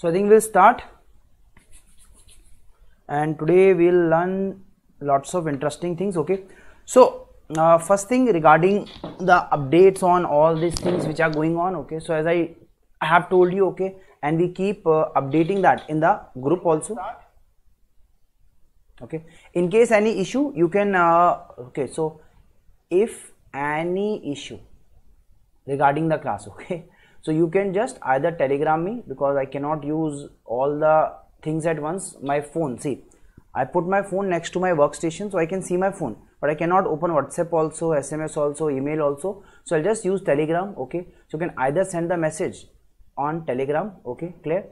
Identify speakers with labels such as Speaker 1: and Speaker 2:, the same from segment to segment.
Speaker 1: So I think we'll start, and today we'll learn lots of interesting things. Okay, so first thing regarding the updates on all these things which are going on. Okay, so as I have told you, okay, and we keep updating that in the group also. Okay, in case any issue you can okay, so if any issue regarding the class, okay, so you can just either telegram me, because I cannot use all the things at once. My phone, see, I put my phone next to my workstation so I can see my phone, but I cannot open WhatsApp also, SMS also, email also. So I'll just use telegram. Okay, so you can either send the message on telegram. Okay, clear?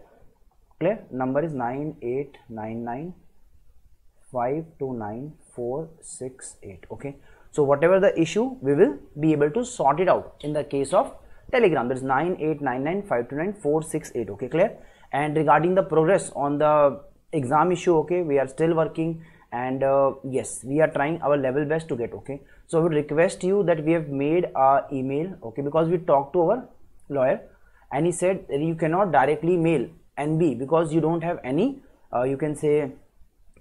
Speaker 1: Number is 9899 529468. okay, so whatever the issue, we will be able to sort it out in the case of telegram. That is 9899529468. okay, clear? And regarding the progress on the exam issue, okay, we are still working, and yes, we are trying our level best to get. Okay, so I would request you that we have made a email, okay, because we talked to our lawyer and he said you cannot directly mail NB because you don't have any you can say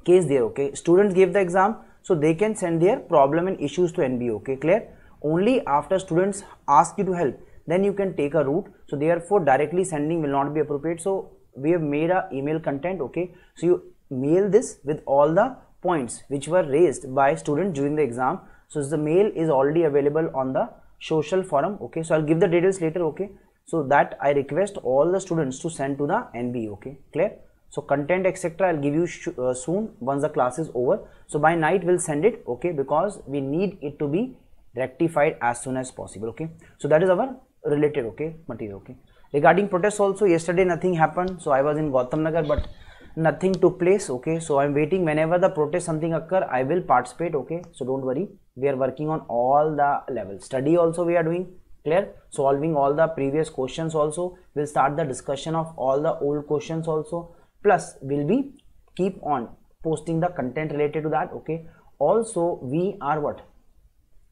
Speaker 1: case there. Okay, students gave the exam, so they can send their problem and issues to NB. okay, clear? Only after students ask you to help, then you can take a route. So therefore directly sending will not be appropriate. So we have made a email content. Okay, so you mail this with all the points which were raised by students during the exam. So the mail is already available on the social forum. Okay, so I'll give the details later. Okay, so that I request all the students to send to the NB. okay, clear? So content etc I'll give you soon once the class is over. So by night we'll send it. Okay, because we need it to be rectified as soon as possible. Okay, so that is our related okay material. Okay, regarding protests also, yesterday nothing happened, so I was in Gautam Nagar but nothing took place. Okay, so I'm waiting, whenever the protest something occur I will participate. Okay, so don't worry, we are working on all the levels. Study also we are doing, clear? Solving all the previous questions also. We'll start the discussion of all the old questions also, plus will be keep on posting the content related to that. Okay, also we are what,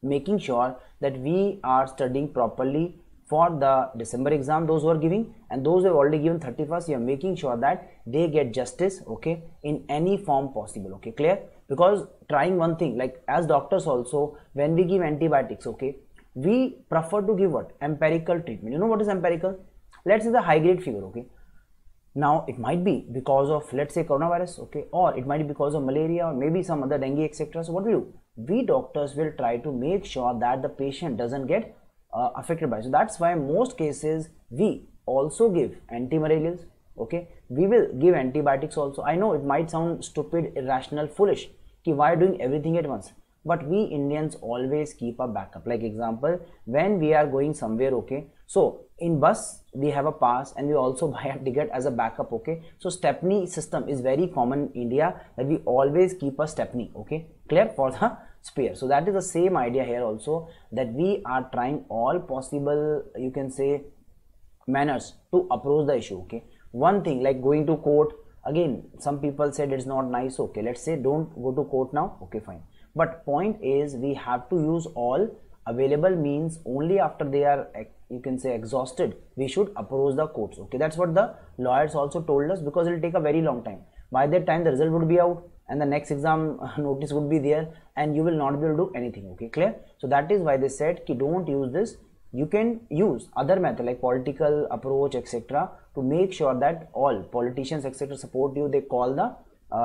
Speaker 1: making sure that we are studying properly for the December exam, those who are giving, and those who have already given 31st, we are making sure that they get justice. Okay, in any form possible. Okay, clear? Because trying one thing, like as doctors also, when we give antibiotics, okay, we prefer to give what, empirical treatment. You know what is empirical? Let's say the high grade fever. Okay, now it might be because of, let's say, coronavirus. Okay, or it might be because of malaria or maybe some other dengue etc. So what we do, we doctors will try to make sure that the patient doesn't get affected by it. So that's why most cases we also give antimalarials. Okay, we will give antibiotics also. I know it might sound stupid, irrational, foolish, ki why doing everything at once, but we Indians always keep a backup. Like example, when we are going somewhere, okay, so in bus we have a pass and we also buy a ticket as a backup. Okay, so Stepney system is very common in India, that we always keep a Stepney. Okay, clear, for the spare. So that is the same idea here also, that we are trying all possible, you can say, manners to approach the issue. Okay, one thing like going to court, again some people said it's not nice. Okay, let's say don't go to court now. Okay, fine, but point is we have to use all available means. Only after they are, you can say, exhausted, we should approach the courts. Okay, that's what the lawyers also told us, because it will take a very long time. By that time the result would be out and the next exam notice would be there and you will not be able to do anything. Okay, clear? So that is why they said ki don't use this. You can use other method like political approach etc to make sure that all politicians etc support you. They call the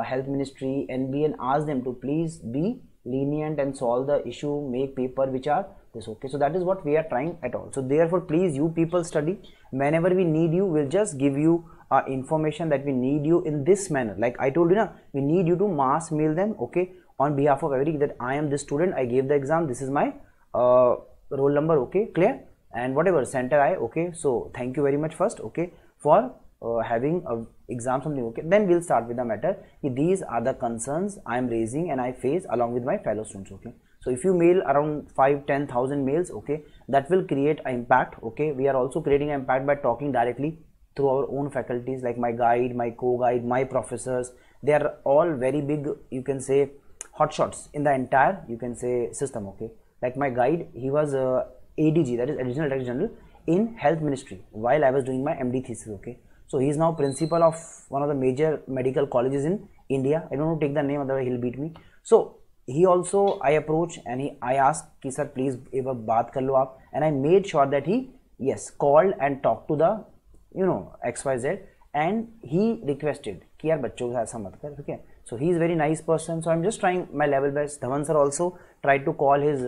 Speaker 1: health ministry, NB, and ask them to please be lenient and solve the issue, make paper which are this. Okay, so that is what we are trying at all. So therefore please you people study. Whenever we need you, we'll just give you information that we need you in this manner. Like I told you now, we need you to mass mail them. Okay, on behalf of everybody, that I am this student, I gave the exam, this is my roll number. Okay, clear? And whatever center I, okay, so thank you very much first, okay, for having a exam something. Okay, then we'll start with the matter. These are the concerns I am raising and I face along with my fellow students. Okay, so if you mail around 5-10,000 mails, okay, that will create an impact. Okay, we are also creating an impact by talking directly through our own faculties, like my guide, my co-guide, my professors. They are all very big, you can say, hotshots in the entire, you can say, system. Okay, like my guide, he was ADG, that is Additional Director General in Health Ministry while I was doing my MD thesis. Okay, So he is now principal of one of the major medical colleges in India. I don't know, take the name, otherwise he'll beat me. So he also, I approach and I asked कि sir please एक बार बात कर लो आप, and I made sure that he yes called and talked to the XYZ, and he requested कि यार बच्चों के साथ ऐसा मत कर, okay. So he is very nice person, so I'm just trying my level best. Dhawan sir also tried to call his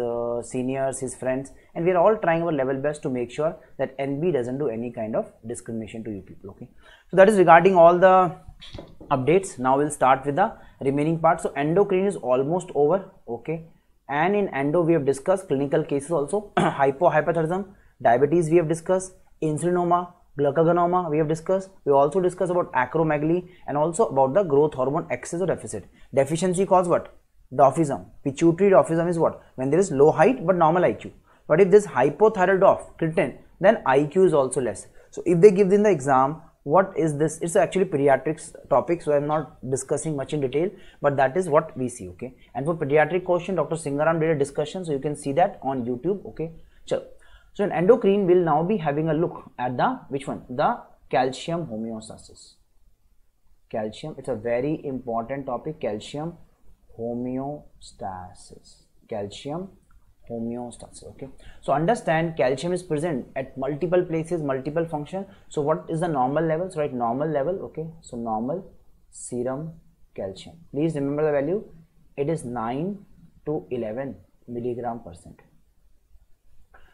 Speaker 1: seniors, his friends, and we are all trying our level best to make sure that NB doesn't do any kind of discrimination to you people, okay. So that is regarding all the updates. Now we'll start with the remaining part. So endocrine is almost over, okay, and in endo we have discussed clinical cases also. Hypothyroidism, diabetes we have discussed, insulinoma, glucagonoma we have discussed. We also discussed about acromegaly and also about the growth hormone excess or deficit. Deficiency cause what? Dwarfism. Pituitary dwarfism is what? When there is low height but normal IQ. But if this hypothyroid dwarf cretin, then IQ is also less. So if they give in the exam, what is this? It's actually pediatrics topic, so I'm not discussing much in detail, but that is what we see, okay. And for pediatric question, Dr. Singaram did a discussion, so you can see that on YouTube, okay. So in endocrine, we'll now be having a look at the, which one? The calcium homeostasis. Calcium, it's a very important topic, calcium homeostasis. Calcium homeostasis, okay. So understand calcium is present at multiple places, multiple function. So what is the normal levels, right? Normal level, okay. So normal serum calcium. Please remember the value. It is 9 to 11 milligram percent.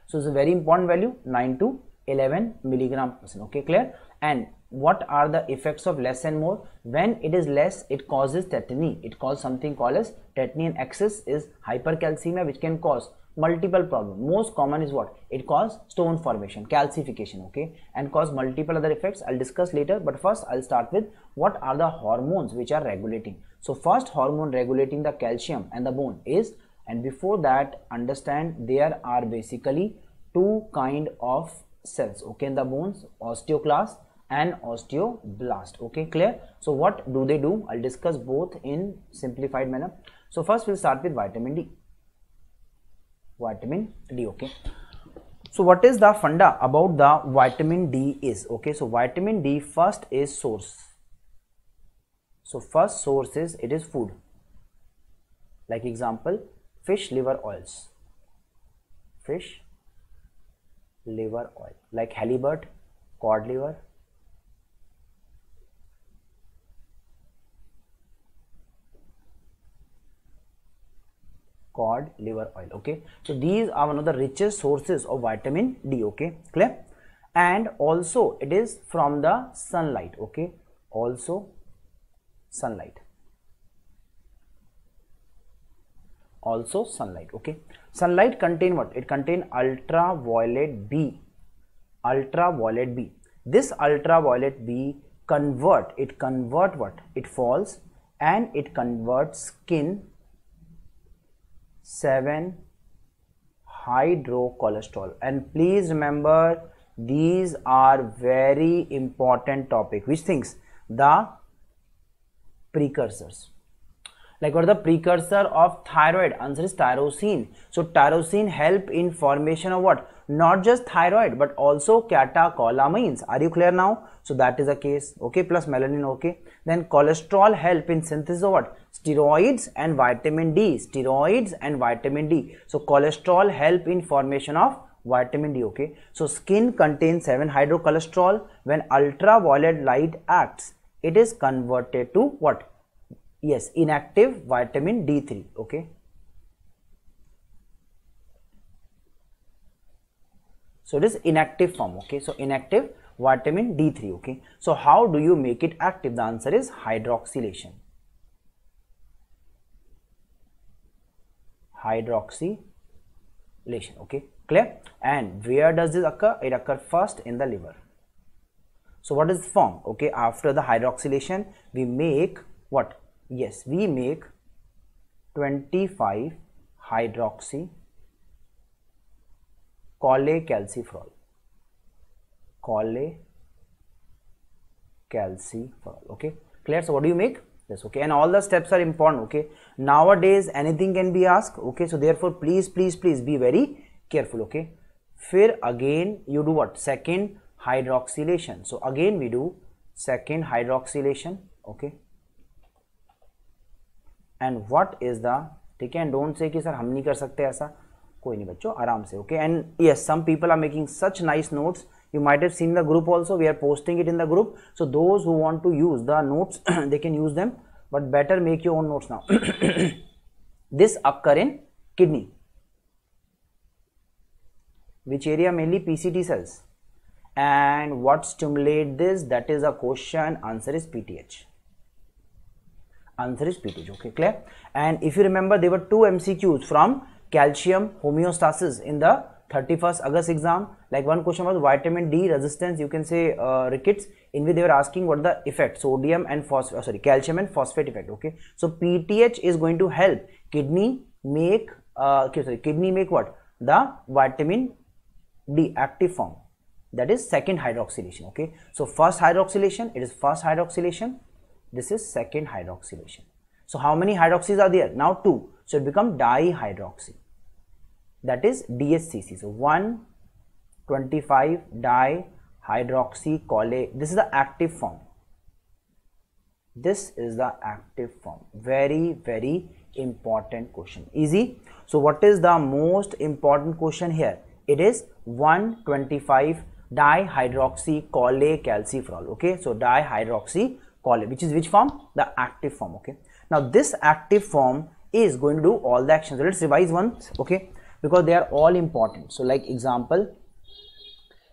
Speaker 1: So it's a very important value, 9 to 11 milligram percent, okay, clear. And what are the effects of less and more? When it is less, it causes tetany. It causes something called as tetany, and excess is hypercalcemia, which can cause multiple problems. Most common is what? It causes stone formation, calcification, okay, and cause multiple other effects. I'll discuss later, but first I'll start with what are the hormones which are regulating. So first hormone regulating the calcium and the bone is, and before that understand there are basically two kind of cells, okay, in the bones, osteoclast and osteoblast, okay, clear. So what do they do? I'll discuss both in simplified manner. So first we'll start with vitamin D. Vitamin D, okay. So what is the funda about the vitamin D is, okay. So vitamin D first is source. So first source is, it is food, like example fish liver oils, fish liver oil, like halibut, cod liver, cod liver oil, okay. So these are one of the richest sources of vitamin D, okay, clear. And also it is from the sunlight, okay, also sunlight, also sunlight, okay. Sunlight contain what? It contain ultraviolet B, ultraviolet B. This ultraviolet B convert what? It falls and it converts skin 7-hydrocholesterol. And please remember, these are very important topic. Which things? The precursors. Like what are the precursor of thyroid? Answer is tyrosine. So tyrosine help in formation of what? Not just thyroid but also catecholamines. Are you clear now? So that is the case, okay, plus melanin, okay. Then cholesterol help in synthesis of what? Steroids and vitamin D. Steroids and vitamin D. So cholesterol help in formation of vitamin D, okay. So skin contains 7-hydrocholesterol. When ultraviolet light acts, it is converted to what? Yes, inactive vitamin D3, okay. So it is inactive form, okay. So inactive vitamin D3, okay. So how do you make it active? The answer is hydroxylation. Hydroxylation, okay, clear. And where does this occur? It occurs first in the liver. So what is the form? Okay, after the hydroxylation, we make what? Yes, we make 25 hydroxy cholecalciferol. Cholecalciferol, okay, clear. So what do you make? Yes, okay, and all the steps are important, okay. Nowadays anything can be asked, okay, so therefore please be very careful, okay. फिर again you do what? Second hydroxylation. So again we do second hydroxylation, okay. And what is the, ठीक है, and don't say कि sir हम नहीं कर सकते ऐसा, कोई नहीं बच्चों, आराम से, okay. And yes, some people are making such nice notes. You might have seen the group also. We are posting it in the group. So those who want to use the notes, they can use them. But better make your own notes now. This occur in kidney. Which area? Mainly PCT cells. And what stimulate this? That is a question. Answer is PTH. Answer is PTH. Okay, clear? And if you remember, there were two MCQs from calcium homeostasis in the 31st August exam. Like one question was vitamin D resistance, you can say rickets, in which they were asking what the effect, sodium and calcium and phosphate effect. Okay, so PTH is going to help kidney make kidney make what? The vitamin D active form, that is second hydroxylation. Okay, so first hydroxylation, it is first hydroxylation, this is second hydroxylation. So how many hydroxys are there? Now two, so it become dihydroxy, that is DHCC. So 1,25 dihydroxycholine, this is the active form. This is the active form. Very, very important question. Easy. So what is the most important question here? It is 1,25 dihydroxycholecalciferol. Okay, so dihydroxychole, which is which form? The active form. Okay, now this active form is going to do all the actions. So let's revise once, okay, because they are all important. So like example,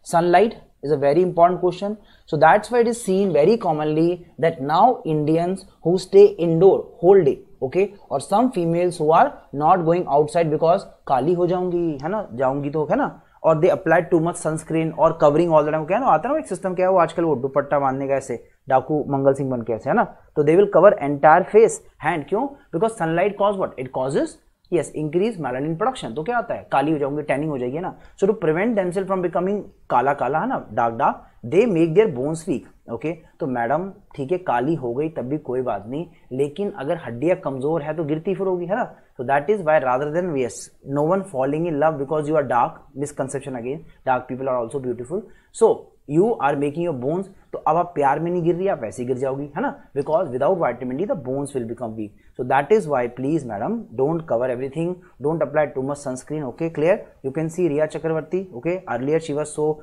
Speaker 1: sunlight is a very important question. So that's why it is seen very commonly that now Indians who stay indoor whole day, okay, or some females who are not going outside because काली हो जाऊंगी, है ना, जाऊंगी तो, है ना, और they apply too much sunscreen और covering all the time, क्या है ना, आता है ना एक सिस्टम, क्या है वो आजकल, वो दुपट्टा बांधने का ऐसे डाकू मंगल सिंह बन के ऐसे, है ना, तो they will cover entire face, hand, क्यों? Because sunlight cause what? It causes, yes, increase melanin production. तो क्या आता है, काली हो जाऊंगी, टैनिंग हो जाएगी ना. So to prevent themselves from becoming काला काला, है ना, dark dark, they make their bones weak. Okay, तो मैडम ठीक है, काली हो गई तब भी कोई बात नहीं, लेकिन अगर हड्डियां कमजोर है तो गिरती फिर होगी, है ना. So that is why rather than, yes, no one falling in love because you are dark, misconception again, dark people are also beautiful. So you are making your bones, तो अब आप प्यार में नहीं गिर रही, आप वैसे ही गिर जाओगी, है ना, because without vitamin D the bones will become weak. So that is why please madam, don't cover everything, don't apply too much sunscreen. Okay, clear? You can see Riya Chakravarti. Okay, earlier she was so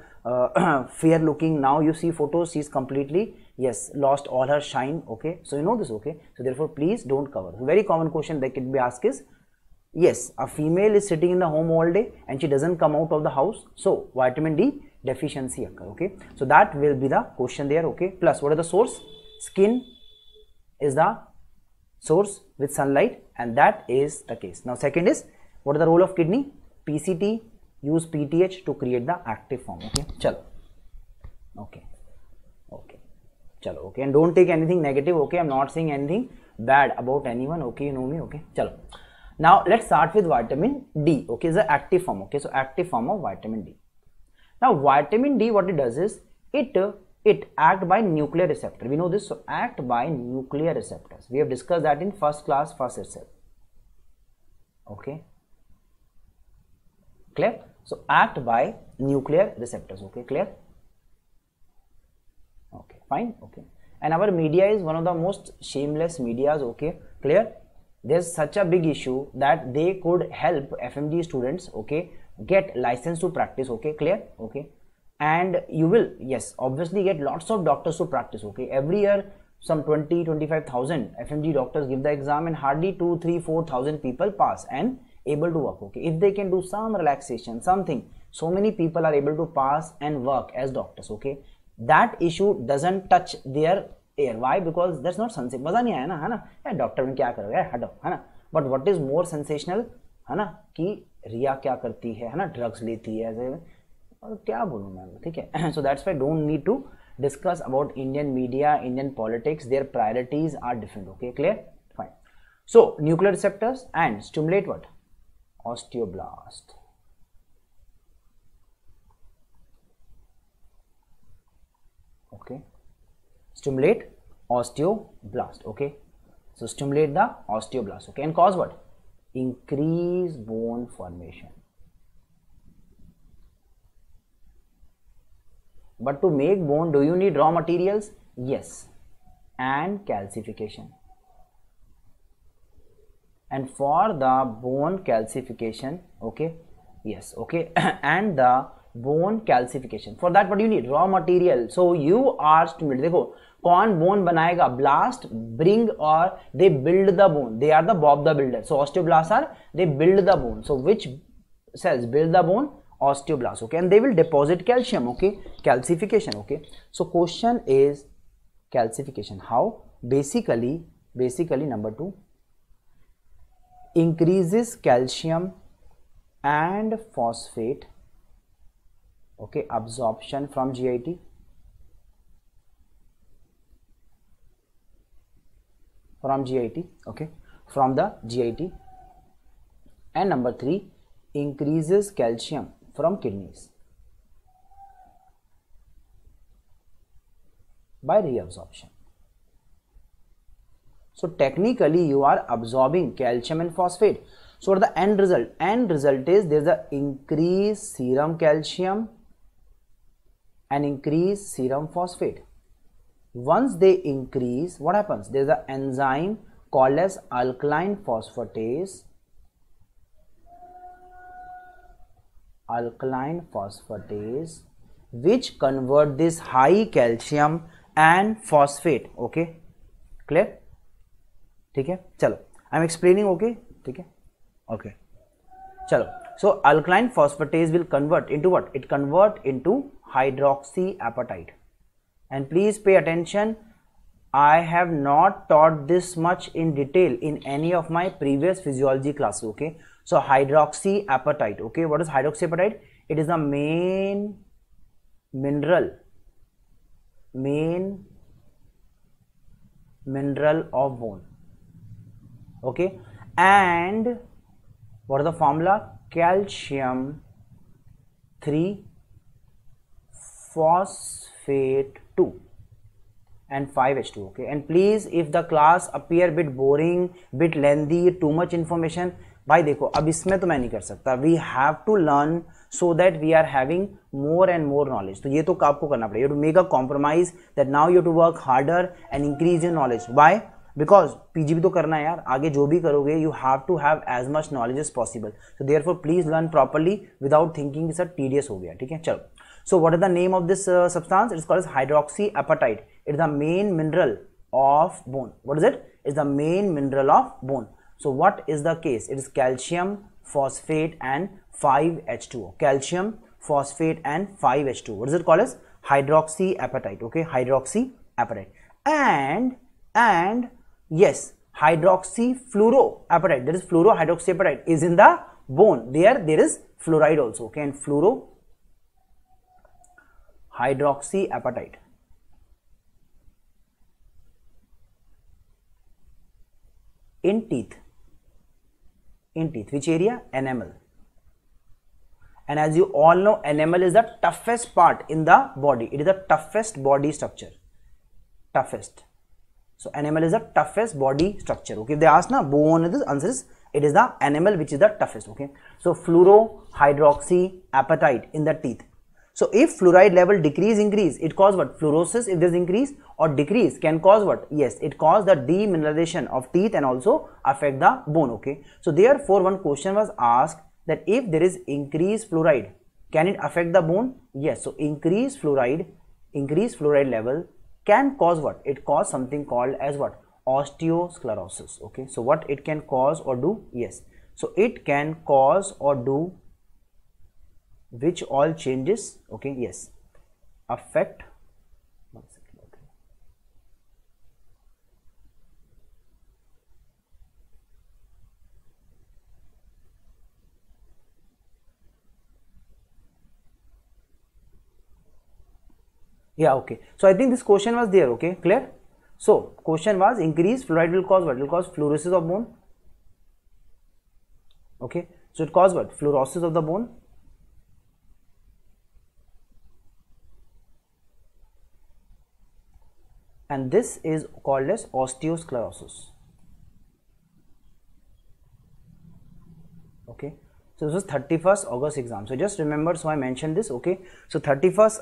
Speaker 1: fair looking, now you see photos, she is completely, yes, lost all her shine. Okay, so you know this. Okay, so therefore please don't cover. So very common question that can be asked is, yes, a female is sitting in the home all day and she doesn't come out of the house, so vitamin D deficiency occur. Okay, so that will be the question there. Okay, plus what are the source? Skin is the source with sunlight, and that is the case. Now second is, what is the role of kidney? PCT, use PTH to create the active form. Okay, chalo, okay, okay, chalo, okay, and don't take anything negative. Okay, I'm not saying anything bad about anyone. Okay, you know me. Okay, chalo. Now let's start with vitamin D. Okay, is the active form. Okay, so active form of vitamin D. Now vitamin D, what it does is, it act by nuclear receptor. We know this. So act by nuclear receptors. We have discussed that in first class first itself. Okay, clear? So act by nuclear receptors. Okay, clear? Okay, fine. Okay, and our media is one of the most shameless medias. Okay, clear? There's such a big issue that they could help FMG students, okay, get license to practice. Okay, clear? Okay, and you will, yes, obviously get lots of doctors to practice. Okay, every year some 20-25,000 FMG doctors give the exam and hardly 2-3-4,000 people pass and able to work. Okay, if they can do some relaxation, something, so many people are able to pass and work as doctors. Okay, that issue doesn't touch their air. Why? Because that's not sensational. मजा नहीं आया ना, है ना, यार doctor में क्या करोगे, हटो, है ना. But what is more sensational, है ना, कि रिया क्या करती है ना, ड्रग्स लेती है, ऐसे, और क्या बोलूँ मैं, ठीक है. So that's why don't need to discuss about Indian media, Indian politics. Their priorities are different. Okay, clear? Fine. So nuclear receptors and stimulate what? Osteoblast. Okay, stimulate osteoblast. Okay, so stimulate the osteoblast. Okay, and cause what? Increase bone formation. But to make bone, do you need raw materials? Yes, and calcification. And for the bone calcification, okay, yes, okay, and the bone calcification, for that what do you need? Raw material. So you are stimulated. देखो कौन bone बनाएगा? Blast bring or they build the bone. They are the Bob the builder. So osteoblasts are, they build the bone. So which cells build the bone? Osteoblasts, okay, and they will deposit calcium, okay, calcification, okay. So question is calcification. How? Basically number 2, increases calcium and phosphate, okay, absorption from GIT, okay, from the GIT. And number 3, increases calcium from kidneys by reabsorption. So technically you are absorbing calcium and phosphate. So what are the end result? End result is there is a increased serum calcium and increased serum phosphate. Once they increase, what happens? There is an enzyme called as alkaline phosphatase. Which convert this high calcium and phosphate, okay, clear? ठीक है, चलो I am explaining, okay, ठीक है, okay, चलो. So alkaline phosphatase will convert into what? It convert into hydroxyapatite. And please pay attention, I have not taught this much in detail in any of my previous physiology classes, okay. So hydroxyapatite, okay, what is hydroxyapatite? It is the main mineral of bone, okay. And what is the formula? Calcium 3 phosphate 2 and 5H2, okay. And please, if the class appear bit boring, bit lengthy, too much information, भाई देखो अब इसमें तो मैं नहीं कर सकता. We have to learn so that we are having more and more knowledge. तो ये तो आपको करना पड़ेगा. To make a compromise that now you to work harder and increase your knowledge. Why? Because PGB तो करना है यार, आगे जो भी करोगे you have to have as much knowledge as possible. So therefore please learn properly without thinking sir tedious हो गया, ठीक है. चलो, so what is the name of this substance? It is called as hydroxyapatite. It is the main mineral of bone. What is it? It is the main mineral of bone. So what is the case? It is calcium, phosphate and 5H2O. Calcium, phosphate and 5H2O. What is it called as? Hydroxyapatite. Okay, hydroxyapatite. And yes, hydroxyfluoroapatite. That is fluorohydroxyapatite is in the bone. There is fluoride also. Okay, and fluorohydroxyapatite. In teeth, which area? Enamel. And as you all know, enamel is the toughest part in the body. It is the toughest body structure. Toughest. So enamel is the toughest body structure. Okay, if they ask na bone, this answer is it is the enamel which is the toughest. Okay, so fluorohydroxyapatite in the teeth. So if fluoride level decrease, increase, it cause what? Fluorosis. If there is increase or decrease, can cause what? Yes, it cause the demineralization of teeth and also affect the bone. Okay. So therefore, one question was asked that if there is increased fluoride, can it affect the bone? Yes. So increased fluoride level can cause what? It cause something called as what? Osteosclerosis. Okay. So what it can cause or do? Yes. So it can cause or do which all changes, okay, yes, affect, one second, okay. Yeah, okay. So I think this question was there, okay, clear? So question was increased fluoride will cause what? It will cause fluorosis of bone, okay. So it cause what? Fluorosis of the bone. And this is called as osteosclerosis. Okay, so this was 31st August exam. So just remember, so I mentioned this. Okay, so 31st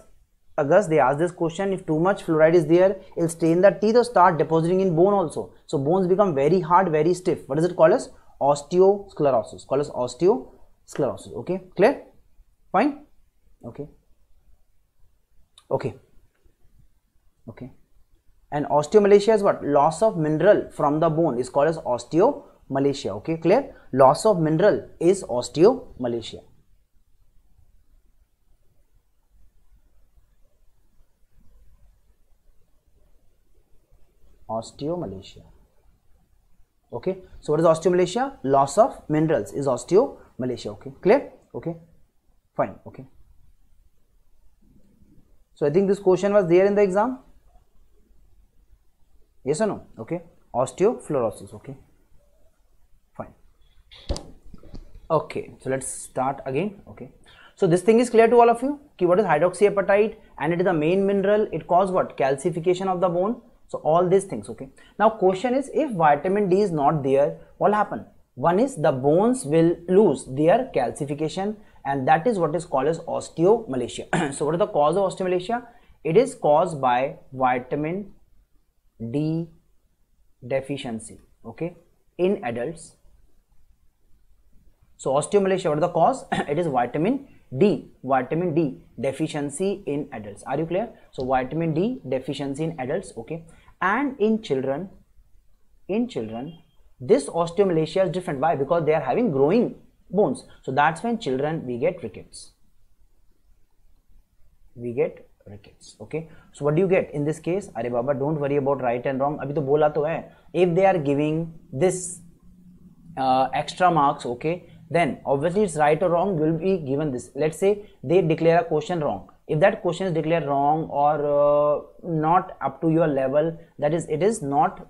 Speaker 1: August, they ask this question, if too much fluoride is there, it'll stain the teeth or start depositing in bone also. So bones become very hard, very stiff. What is it called as? Osteosclerosis. Called as osteosclerosis. Okay, clear? Fine? Okay. Okay. Okay. And osteomalacia is what? Loss of mineral from the bone is called as osteomalacia. Okay, clear? Loss of mineral is osteomalacia. Osteomalacia. Okay, so what is osteomalacia? Loss of minerals is osteomalacia. Okay, clear? Okay, fine. Okay, so I think this question was there in the exam. Yes or no? Okay, osteofluorosis. Okay, fine. Okay, so let's start again. Okay, so this thing is clear to all of you. Okay, what is hydroxyapatite? And it is the main mineral. It causes what? Calcification of the bone. So all these things. Okay, now question is, if vitamin D is not there, what will happen? One is the bones will lose their calcification, and that is what is called as osteomalacia. So what is the cause of osteomalacia? It is caused by vitamin D deficiency. Okay, in adults. So osteomalacia, what is the cause? It is vitamin D deficiency in adults. Are you clear? So vitamin D deficiency in adults. Okay, and in children, this osteomalacia is different. Why? Because they are having growing bones. So that's when children we get rickets. Okay, so what do you get in this case? Arey Baba, don't worry about right and wrong. Abhi to bola to hai. If they are giving this extra marks, okay, then obviously it's right or wrong, you will be given this. Let's say they declare a question wrong. If that question is declared wrong or not up to your level, that is, it is not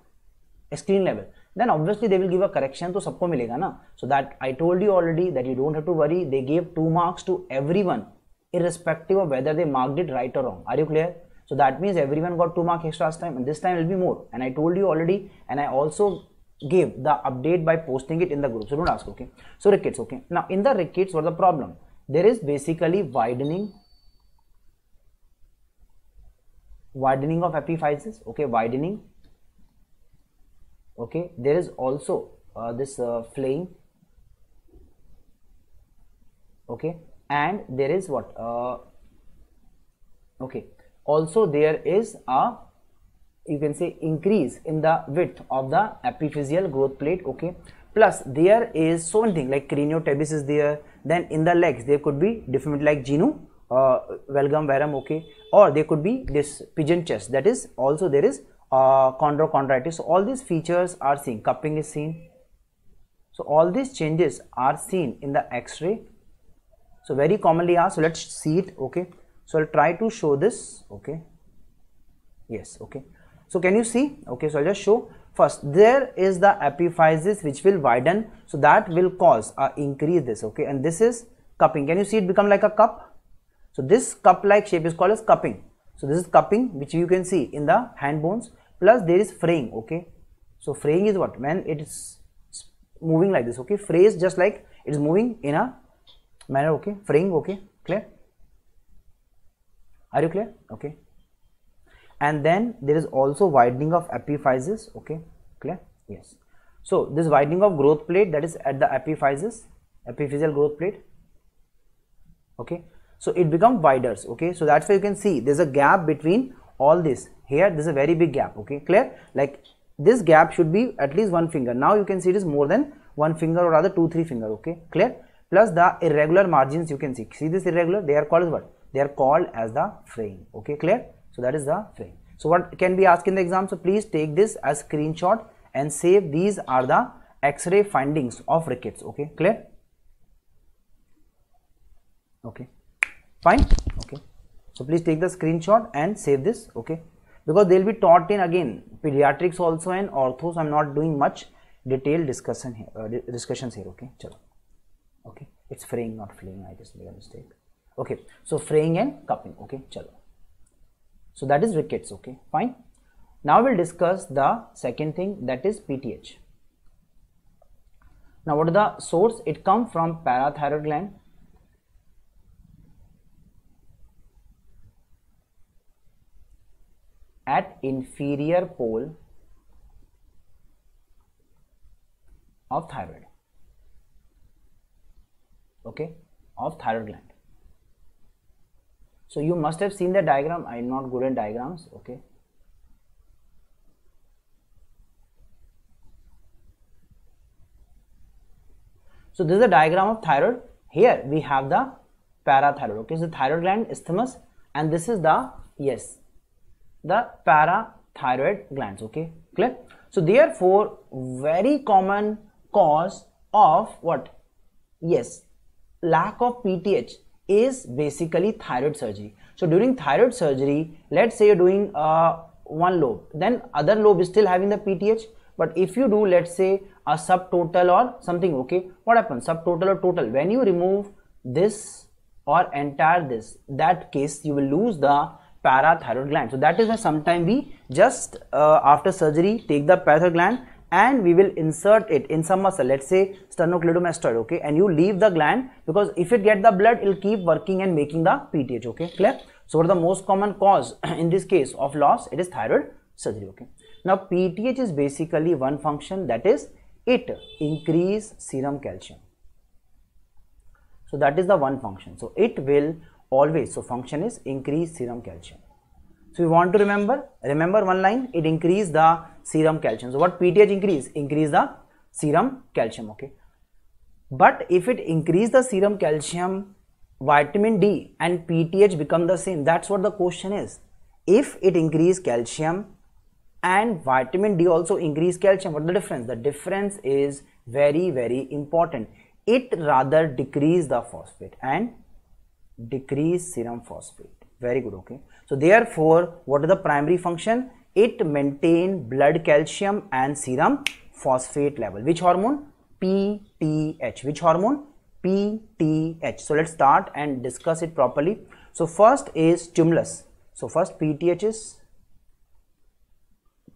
Speaker 1: screen level, then obviously they will give a correction, to sabko milega na. So that I told you already that you don't have to worry. They gave 2 marks to everyone, irrespective of whether they marked it right or wrong. Are you clear? So that means everyone got 2 marks extra last time, and this time will be more. And I told you already, and I also gave the update by posting it in the group. So don't ask. Okay, so rickets. Okay, now in the rickets, what is the problem? There is basically widening of epiphysis. Okay, widening. Okay, there is also this flaying. Okay, and there is what? Okay, also there is a, you can say, increase in the width of the epiphyseal growth plate. Okay, plus there is so many things like craniotabes is there. Then in the legs there could be different like genu valgum verum. Okay, or there could be this pigeon chest, that is also there is chondrochondritis. So all these features are seen. Cupping is seen. So all these changes are seen in the X-ray. So very commonly asked. So let's see it. Okay, so I'll try to show this. Okay, yes. Okay, so can you see? Okay, so I'll just show. First, there is the epiphysis which will widen, so that will cause a increase this. Okay, and this is cupping. Can you see it become like a cup? So this cup like shape is called as cupping. So this is cupping, which you can see in the hand bones. Plus there is fraying. Okay, so fraying is what? When it is moving like this. Okay, fray is just like it is moving in a manner. Okay, fraying. Okay, clear? Are you clear? Okay, and then there is also widening of epiphysis. Okay, clear? Yes. So this widening of growth plate, that is at the epiphyseal growth plate. Okay, so it becomes wider. Okay, so that's why you can see there's a gap between all this. Here there's a very big gap. Okay, clear? Like this gap should be at least 1 finger. Now you can see it is more than 1 finger, or rather 2-3 finger. Okay, clear? Plus the irregular margins you can see. See this irregular? They are called as what? They are called as the fraying. Okay, clear? So that is the fraying. So what can be asked in the exam? So please take this as screenshot and save. These are the X-ray findings of rickets. Okay, clear? Okay, fine. Okay, so please take the screenshot and save this. Okay, because they will be taught in again pediatrics also and ortho. So I'm not doing much detailed discussions here. Okay, chalo. Okay, it's fraying, not flaying. I just made a mistake. Okay, so fraying and cupping. Okay, chalo. So that is rickets. Okay, fine. Now we'll discuss the second thing, that is PTH. Now what is the source? It comes from parathyroid gland. at inferior pole of thyroid, okay, of thyroid gland. So you must have seen the diagram. I am not good at diagrams, okay. So this is a diagram of thyroid. Here we have the parathyroid, okay. So thyroid gland, isthmus, and this is the, yes, the parathyroid glands, okay, clear. So therefore very common cause of what? Yes, lack of PTH is basically thyroid surgery. So during thyroid surgery, let's say you're doing one lobe, then other lobe is still having the PTH, but if you do, let's say, a subtotal or something, okay, what happens? Subtotal or total, when you remove this or entire this, that case you will lose the parathyroid gland. So that is why sometimes we just after surgery take the parathyroid gland and we will insert it in some muscle, let's say sternocleidomastoid, okay, and you leave the gland, because if it get the blood, it will keep working and making the PTH, okay, clear. So what is the most common cause in this case of loss? It is thyroid surgery, okay. Now PTH is basically one function, that is it increase serum calcium. So that is the one function. So it will always, so function is increase serum calcium. So we want to remember one line, it increase the serum calcium. So what PTH increase? Increase the serum calcium, okay. But if it increase the serum calcium, vitamin D and PTH become the same. That's what the question is. If it increase calcium and vitamin D also increase calcium, what is the difference? The difference is very, very important. It rather decrease the phosphate and decrease serum phosphate. Very good, okay. So therefore what is the primary function? It maintain blood calcium and serum phosphate level. Which hormone? PTH. Which hormone? PTH. So let's start and discuss it properly. So first is stimulus. So first PTH is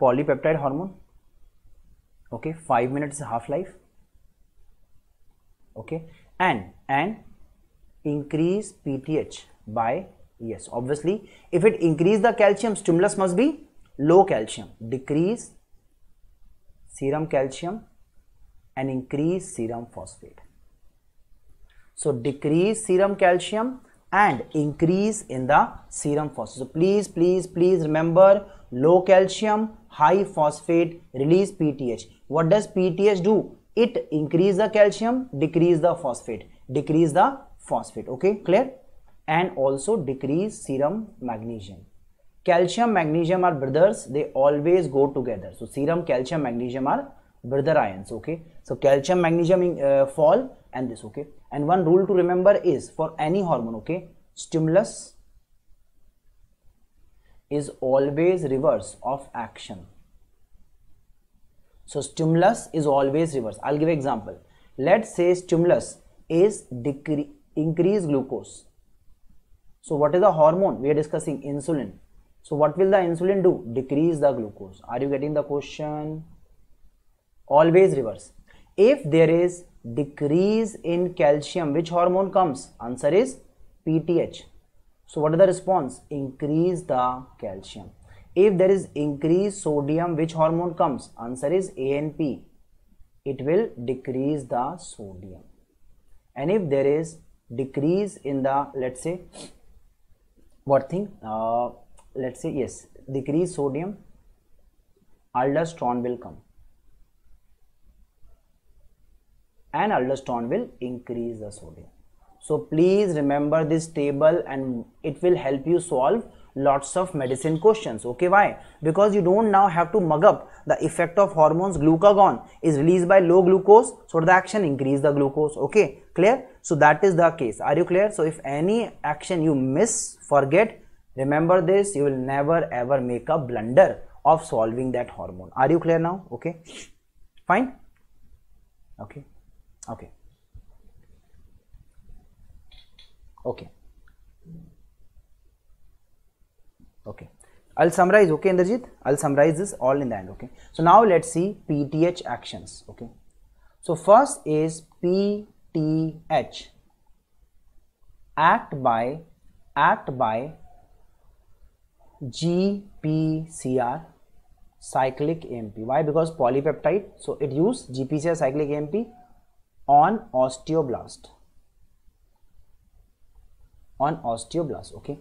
Speaker 1: polypeptide hormone, okay, 5 minutes half-life, okay, and increase PTH by, yes, obviously if it increase the calcium, stimulus must be low calcium, decrease serum calcium and increase serum phosphate. So decrease serum calcium and increase in the serum phosphate. So please remember, low calcium, high phosphate, release PTH. What does PTH do? It increase the calcium, decrease the phosphate, okay, clear, and also decrease serum magnesium. Calcium, magnesium are brothers, they always go together. So serum, calcium, magnesium are brother ions, okay. So calcium, magnesium fall and this, okay. And one rule to remember is for any hormone, okay, stimulus is always reverse of action. So stimulus is always reverse. I'll give an example. Let's say stimulus is increase glucose. So what is the hormone? We are discussing insulin. So what will the insulin do? Decrease the glucose. Are you getting the question? Always reverse. If there is decrease in calcium, which hormone comes? Answer is PTH. So what is the response? Increase the calcium. If there is increased sodium, which hormone comes? Answer is ANP. It will decrease the sodium. And if there is decrease in the, let's say, what thing? Let's say, yes, decrease sodium, aldosterone will come. And aldosterone will increase the sodium. So please remember this table and it will help you solve lots of medicine questions. Okay, why? Because you don't now have to mug up the effect of hormones. Glucagon is released by low glucose, so the action increase the glucose. Okay, clear? So that is the case. Are you clear? So if any action you miss, forget, remember this, you will never ever make a blunder of solving that hormone. Are you clear now? Okay, fine. Okay, okay, okay, okay. I'll summarize. Okay, Indrajit, I'll summarize this all in the end. Okay, so now let's see PTH actions. Okay, so first is PTH act by GPCR cyclic AMP. Why? Because polypeptide, so it used GPCR cyclic AMP on osteoblast. Okay.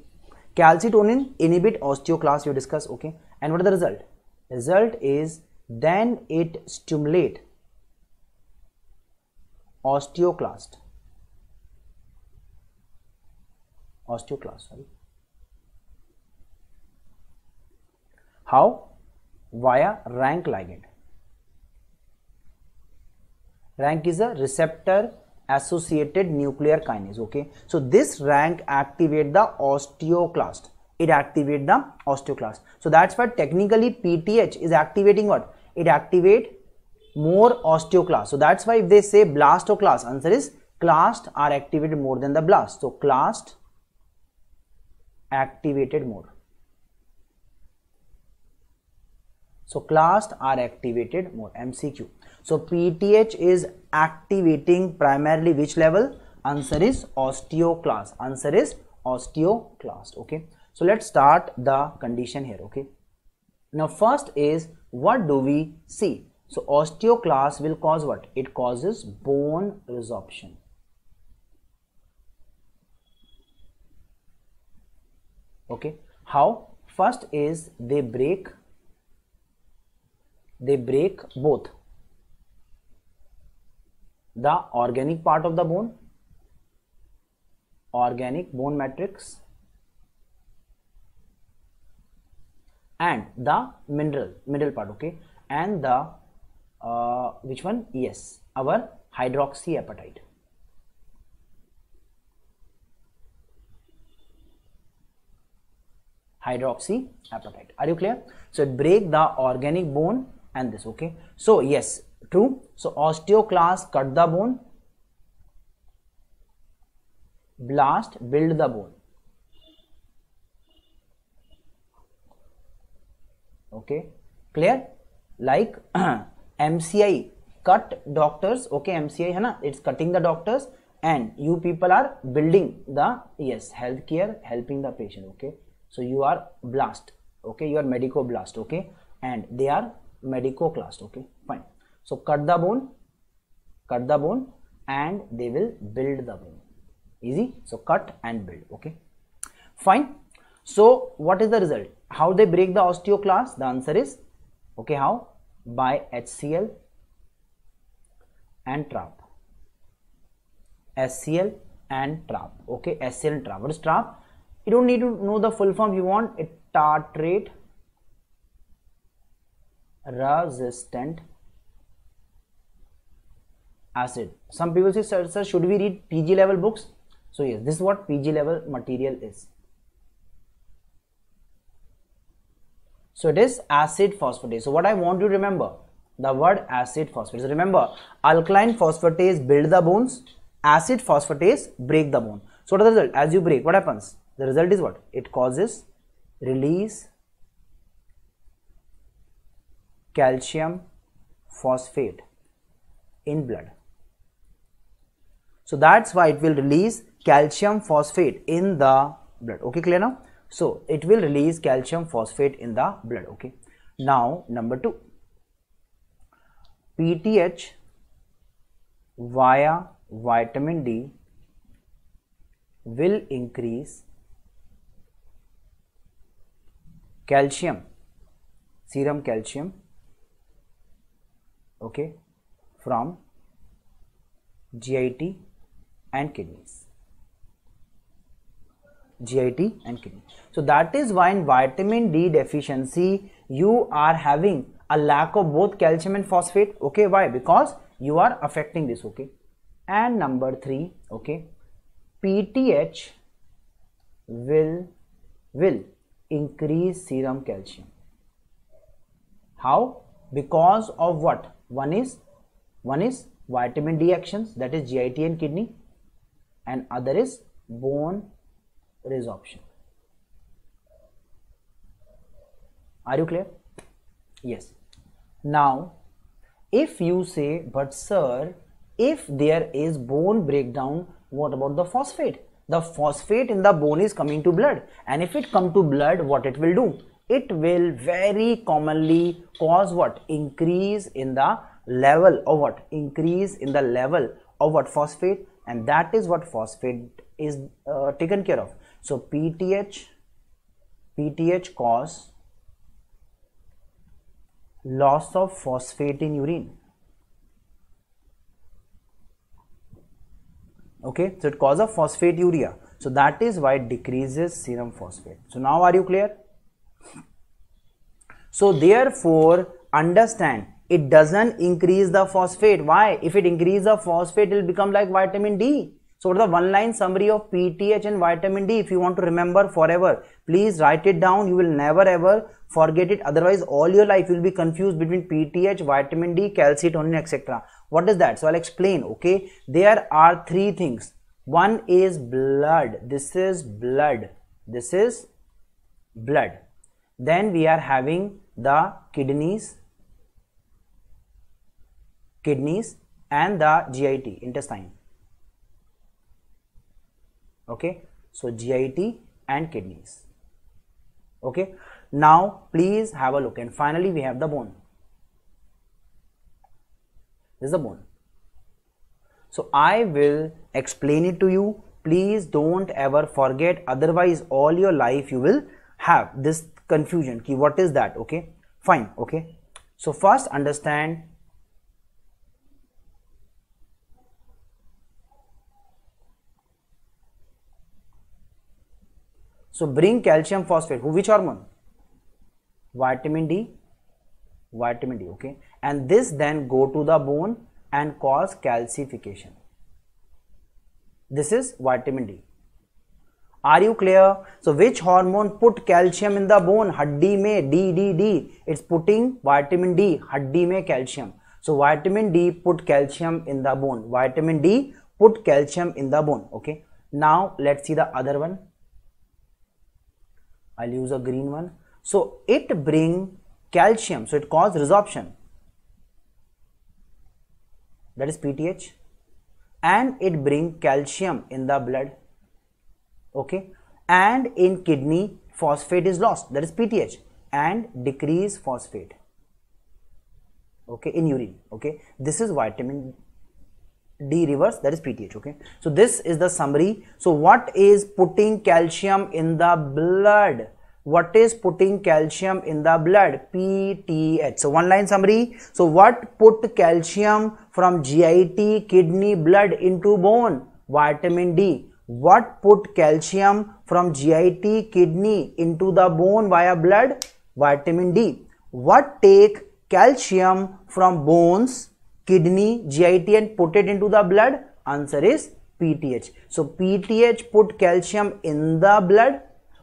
Speaker 1: Calcitonin inhibit osteoclast, we discuss. Okay. And what is the result? Result is then it stimulate osteoclast. Sorry. How? Via rank ligand. Rank is a receptor associated nuclear kinase. Okay, so this rank activate the osteoclast. It activate the osteoclast. So that's why technically PTH is activating what? It activate more osteoclast. So that's why if they say blast or clast, answer is clast are activated more than the blast. So clast activated more. So clast are activated more. MCQ. So PTH is activating primarily which level? Answer is osteoclast. Answer is osteoclast. Okay. So let's start the condition here. Okay. Now first is, what do we see? So osteoclast will cause what? It causes bone resorption. Okay. How? First is they break both the organic part of the bone, organic bone matrix, and the mineral part. Okay, and the which one? Yes, our hydroxyapatite. Hydroxyapatite. Are you clear? So it break the organic bone and this. Okay, so yes, true. So osteoclast cut the bone, blast build the bone. Okay, clear? Like MCI cut doctors. Okay, MCI है ना, it's cutting the doctors, and you people are building the, yes, healthcare, helping the patient. Okay, so you are blast. Okay, you are medicoblast. Okay, and they are medicoclast. Okay, fine. So cut the bone, and they will build the bone. Easy. So cut and build. Okay, fine. So what is the result? How they break the osteoclast? The answer is, okay, how? By HCl and trap. HCl and trap. Okay, HCl and trap. What is trap? You don't need to know the full form. You want it, tartrate resistant acid. Some people say, sir, should we read PG level books? So yes, this is what PG level material is. So it is acid phosphatase. So what I want you to remember, the word acid phosphatase. So remember, alkaline phosphatase build the bones, acid phosphatase break the bone. So what is the result? As you break, what happens? The result is what? It causes release calcium phosphate in blood. So that's why it will release calcium phosphate in the blood. Okay, clear now? So it will release calcium phosphate in the blood. Okay. Now number 2, PTH via vitamin D will increase calcium, serum calcium, okay, from GIT and kidneys. GIT and kidney. So that is why in vitamin D deficiency you are having a lack of both calcium and phosphate. Okay, why? Because you are affecting this. Okay, and number 3, okay, PTH will increase serum calcium. How? Because of what? One is vitamin D actions, that is GIT and kidney, and other is bone resorption. Are you clear? Yes. Now if you say, but sir, if there is bone breakdown, what about the phosphate? the phosphate in the bone is coming to blood, and if it come to blood, what it will do? It will very commonly cause what? Increase in the level of what? Increase in the level of what? Phosphate, and that is what phosphate is taken care of. So PTH cause loss of phosphate in urine. Okay, so it causes phosphaturia. So that is why it decreases serum phosphate. So now are you clear? So therefore understand, it doesn't increase the phosphate. Why? If it increases the phosphate, it will become like vitamin D. So what is the one line summary of PTH and vitamin D? If you want to remember forever, please write it down. You will never ever forget it. Otherwise all your life you will be confused between PTH, vitamin D, calcitonin, etc. What is that? So I'll explain. Okay, there are three things. One is blood. This is blood. This is blood. Then we are having the kidneys and the GIT, intestine. Okay, so GIT and kidneys. Okay, now please have a look, and finally we have the bone. This is the bone. So I will explain it to you. Please don't ever forget, otherwise all your life you will have this confusion ki what is that. Okay, fine. Okay, so first understand, so bring calcium phosphate. Which hormone? Vitamin D. Okay, and this then go to the bone and cause calcification. This is vitamin D. Are you clear? So which hormone put calcium in the bone? Haddi mein, D. It's putting vitamin D. Haddi mein calcium. So vitamin D put calcium in the bone. Vitamin D put calcium in the bone. Okay. Now let's see the other one. I'll use a green one. So it bring calcium. So it cause resorption. That is PTH. And it bring calcium in the blood. Okay, and in kidney phosphate is lost, that is PTH, and decrease phosphate. Okay, in urine. Okay, this is vitamin D reverse, that is PTH. Okay, so this is the summary. So what is putting calcium in the blood? What is putting calcium in the blood? PTH. So one line summary. So what put calcium from GIT, kidney, blood into bone? Vitamin D. What put calcium from GIT, kidney into the bone via blood? Vitamin D. What take calcium from bones, kidney, GIT and put it into the blood? Answer is PTH. So PTH put calcium in the blood.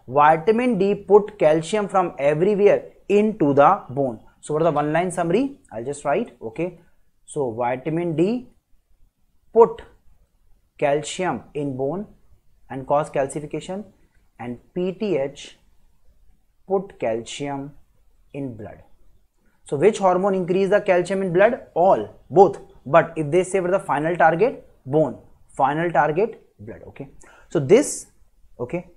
Speaker 1: Vitamin D put calcium from everywhere into the bone. So what is the one line summary? I'll just write. Okay. So vitamin D put calcium in bone and cause calcification, and PTH put calcium in blood. So which hormone increase the calcium in blood? All, both. But if they say what the final target? Bone. Final target? Blood. Okay. So this, okay,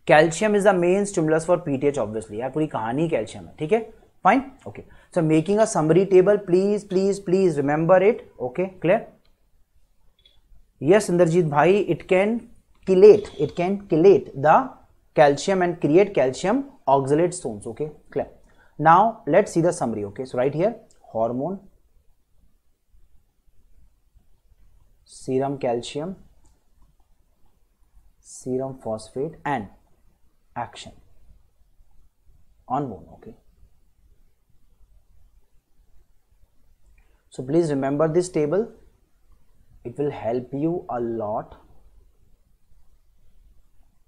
Speaker 1: calcium is the main stimulus for PTH obviously. यार पूरी कहानी calcium है, ठीक है? Fine. Okay. So making a summary table, please remember it. Okay, clear? Yes, Inderjeet bhai, it can chelate the calcium and create calcium oxalate stones. Okay, clear. Now let's see the summary. Okay, so right here, hormone, serum calcium, serum phosphate, and action on bone. Okay, so please remember this table. It will help you a lot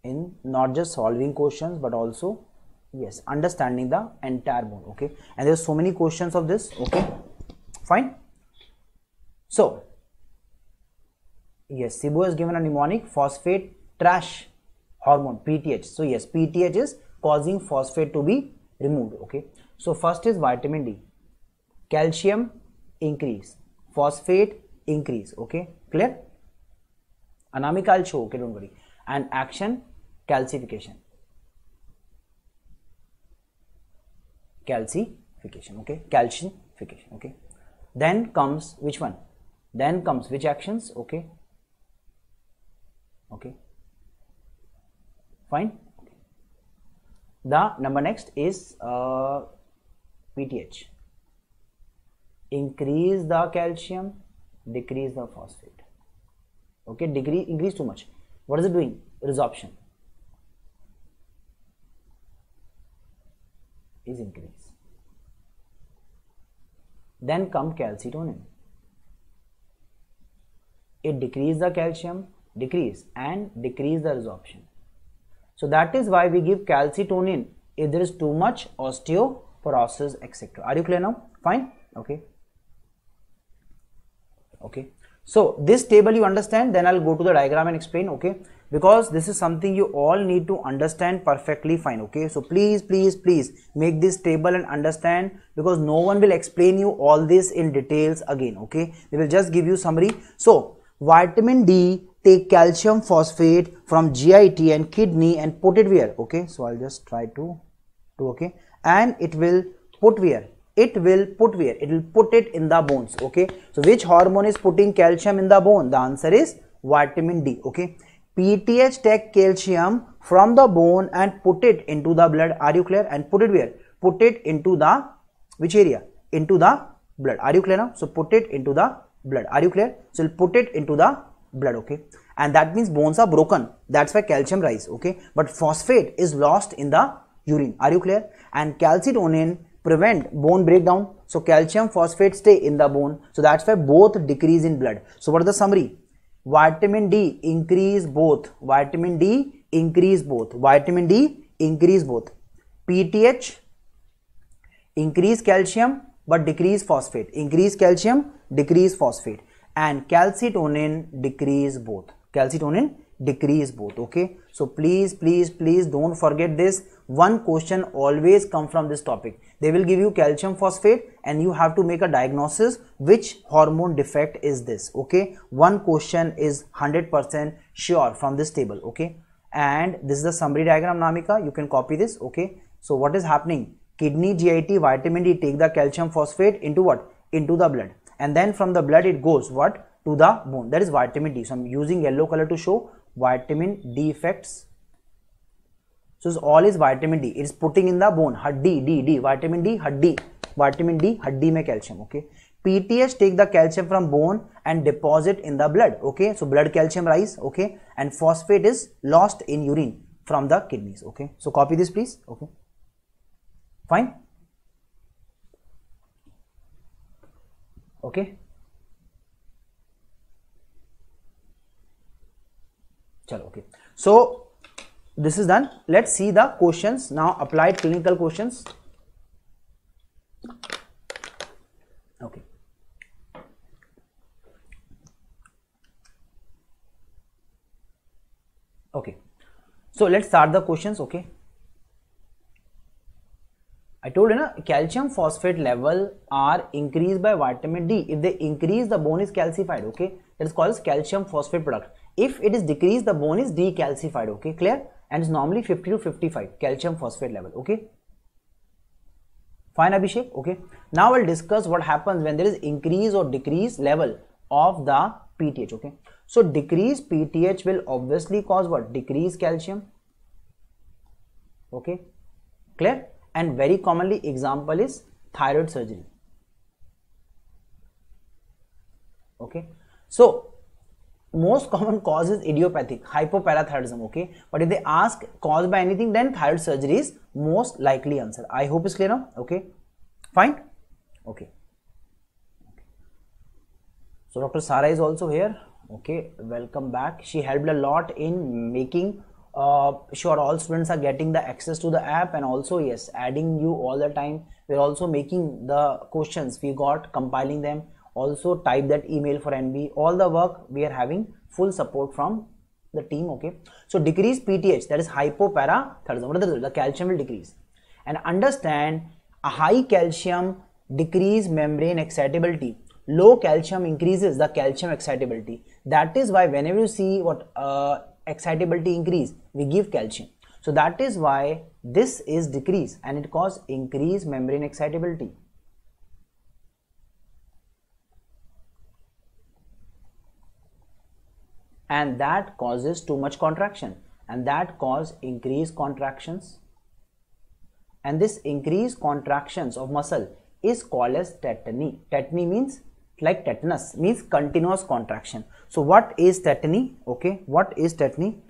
Speaker 1: in not just solving questions but also, yes, understanding the entire bone. Okay, and there's so many questions of this. Okay, fine. So yes, SIBO has given a mnemonic, phosphate trash hormone, PTH. So yes, PTH is causing phosphate to be removed. Okay, so first is vitamin D, calcium increase, phosphate increase. Okay, clear? Anamika, I'll show, okay, don't worry. And action, calcification. Calcification, okay, calcification, okay. Then comes which one? Then comes which actions? Okay, okay, fine. Okay. The number next is PTH. Increase the calcium, decrease the phosphate. Okay, increase too much. What is it doing? Resorption is increase. Then come calcitonin. It decrease the calcium, decrease and decrease the resorption. So that is why we give calcitonin if there is too much osteoporosis, etc. Are you clear now? Fine. Okay. Okay. So this table you understand, then I'll go to the diagram and explain, okay, because this is something you all need to understand perfectly fine, okay. So please make this table and understand, because no one will explain you all this in details again, okay. They will just give you summary. So vitamin D, take calcium phosphate from GIT and kidney and put it where, okay. So I'll just try to do, okay, and it will put where? It will put where? It will put it in the bones, okay. So which hormone is putting calcium in the bone? The answer is vitamin D, okay. PTH take calcium from the bone and put it into the blood. Are you clear? And put it where? Put it into the which area? Into the blood. Are you clear now? So put it into the blood. Are you clear? So we'll put it into the blood, okay. And that means bones are broken. That's why calcium rise, okay. But phosphate is lost in the urine. Are you clear? And calcitonin prevent bone breakdown. So calcium phosphate stay in the bone. So that's why both decrease in blood. So what is the summary? Vitamin D increase both. Vitamin D increase both. Vitamin D increase both. PTH increase calcium but decrease phosphate. Increase calcium, decrease phosphate. And calcitonin decrease both. Calcitonin decrease both, okay. So please don't forget this. One question always come from this topic. They will give you calcium phosphate and you have to make a diagnosis which hormone defect is this, okay. One question is 100% sure from this table, okay. And this is the summary diagram, Namika, you can copy this, okay. So what is happening? Kidney, GIT, vitamin D take the calcium phosphate into what? Into the blood, and then from the blood it goes what? To the bone. That is vitamin D. So I'm using yellow color to show vitamin D effects. So it's all is vitamin D. It is putting in the bone. Haddi, D. Vitamin D, haddi. Vitamin D, haddi mein calcium. Okay. PTH take the calcium from bone and deposit in the blood. Okay. So blood calcium rise. Okay. And phosphate is lost in urine from the kidneys. Okay. So copy this please. Okay. Fine. Okay. Chalo, okay. So this is done. Let's see the questions now. Applied clinical questions. Okay. Okay. So let's start the questions. Okay. I told you na, calcium phosphate level are increased by vitamin D. If they increase, the bone is calcified. Okay. That is called as calcium phosphate product. If it is decreased, the bone is decalcified. Okay. Clear? And it's normally 50 to 55 calcium phosphate level. Okay. Fine, Abhishek. Okay. Now I'll discuss what happens when there is increase or decrease level of the PTH. Okay. So decreased PTH will obviously cause what? Decrease calcium. Okay. Clear? And very commonly example is thyroid surgery. Okay. So most common cause is idiopathic hypoparathyroidism. Okay. But if they ask caused by anything, then thyroid surgery is most likely answer. I hope it's clear now. Okay. Fine. Okay. So Dr. Sara is also here. Okay. Welcome back. She helped a lot in making sure all students are getting the access to the app, and also yes, adding you all the time. We're also making the questions we got, compiling them, also type that email for NB. All the work we are having full support from the team. Okay. So decrease PTH, that is hypoparathyroidism. What is the result? The calcium will decrease. And understand, a high calcium decrease membrane excitability. low calcium increases the calcium excitability. That is why whenever you see what excitability increase, we give calcium. So that is why this is decrease and it causes increased membrane excitability. And that causes too much contraction, and that causes increased contractions, and this increased contractions of muscle is called as tetany. Tetany means like tetanus, means continuous contraction. So what is tetany? Okay, what is tetany?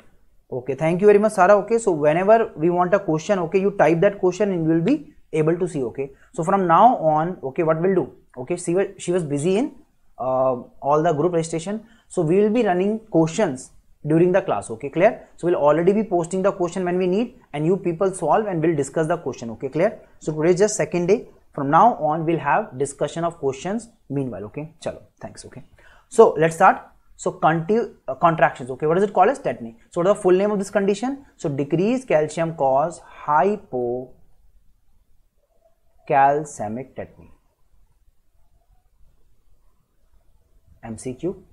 Speaker 1: Okay, thank you very much, Sara. Okay, so whenever we want a question, okay, you type that question and you will be able to see. Okay, so from now on, okay, what we'll do? Okay, she was busy in all the group registration, so we will be running questions during the class. Okay, clear? So we'll already be posting the question when we need, and you people solve and we'll discuss the question. Okay, clear? So today is just second day. From now on we'll have discussion of questions meanwhile. Okay, chalo, thanks. Okay, so let's start. So contractions, okay, what is it called as tetany? So what is the full name of this condition? So decreased calcium cause hypocalcemic tetany. MCQ.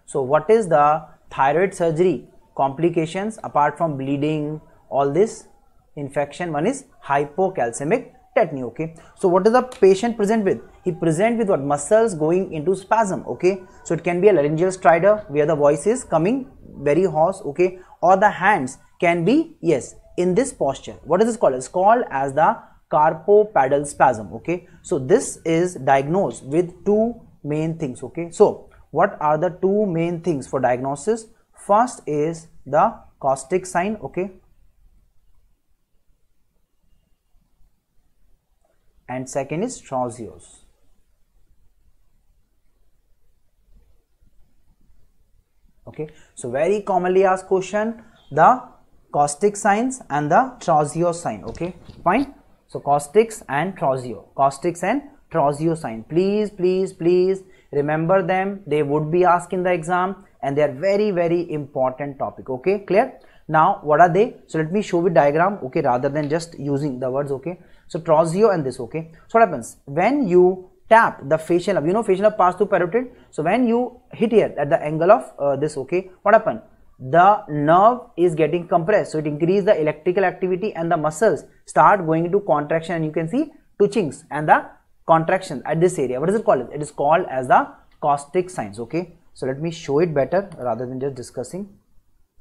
Speaker 1: So what is the thyroid surgery complications apart from bleeding, all this infection? One is hypocalcemic tetany. Okay, so what does the patient present with? He present with what? Muscles going into spasm. Okay, so it can be a laryngeal stridor where the voice is coming very hoarse. Okay, or the hands can be, yes, in this posture. What is this called? It's called as the carpopedal spasm. Okay, so this is diagnosed with two main things. Okay, so what are the two main things for diagnosis? First is the Costic sign. Okay, and second is Trousseau's. Okay, so very commonly asked question, the Costic signs and the Trousseau sign. Okay, fine. So Caustics and Trousseau, Caustics and Trousseau sign. Please remember them. They would be asked in the exam and they are very important topic. Okay, clear? Now what are they? So let me show with diagram. Okay, rather than just using the words. Okay, so Trousseau and this. Okay, so what happens when you tap the facial nerve? You know facial nerve pass through parotid. So when you hit here at the angle of this, okay, what happened? The nerve is getting compressed, so it increases the electrical activity and the muscles start going into contraction, and you can see twitchings and the contraction at this area. What is it called? It is called as the Costic signs. Okay, so let me show it better rather than just discussing.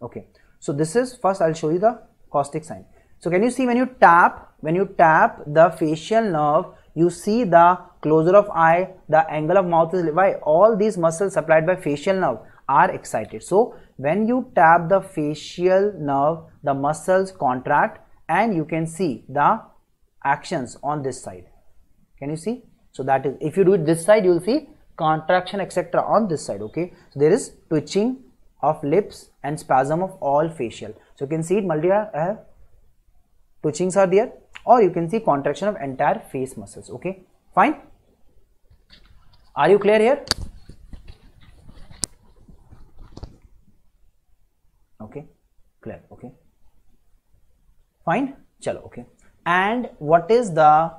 Speaker 1: Okay, so this is first I'll show you the Costic sign. So can you see when you tap the facial nerve, you see the closure of eye, the angle of mouth is why all these muscles supplied by facial nerve are excited. So when you tap the facial nerve, the muscles contract and you can see the actions on this side. Can you see? So that is, if you do it this side, you will see contraction etc. on this side. Okay, so there is twitching of lips and spasm of all facial. So you can see it multiple twitchings are there, or you can see contraction of entire face muscles. Okay, fine. Are you clear here? Okay, clear. Okay, fine. Chalo. Okay, and what is the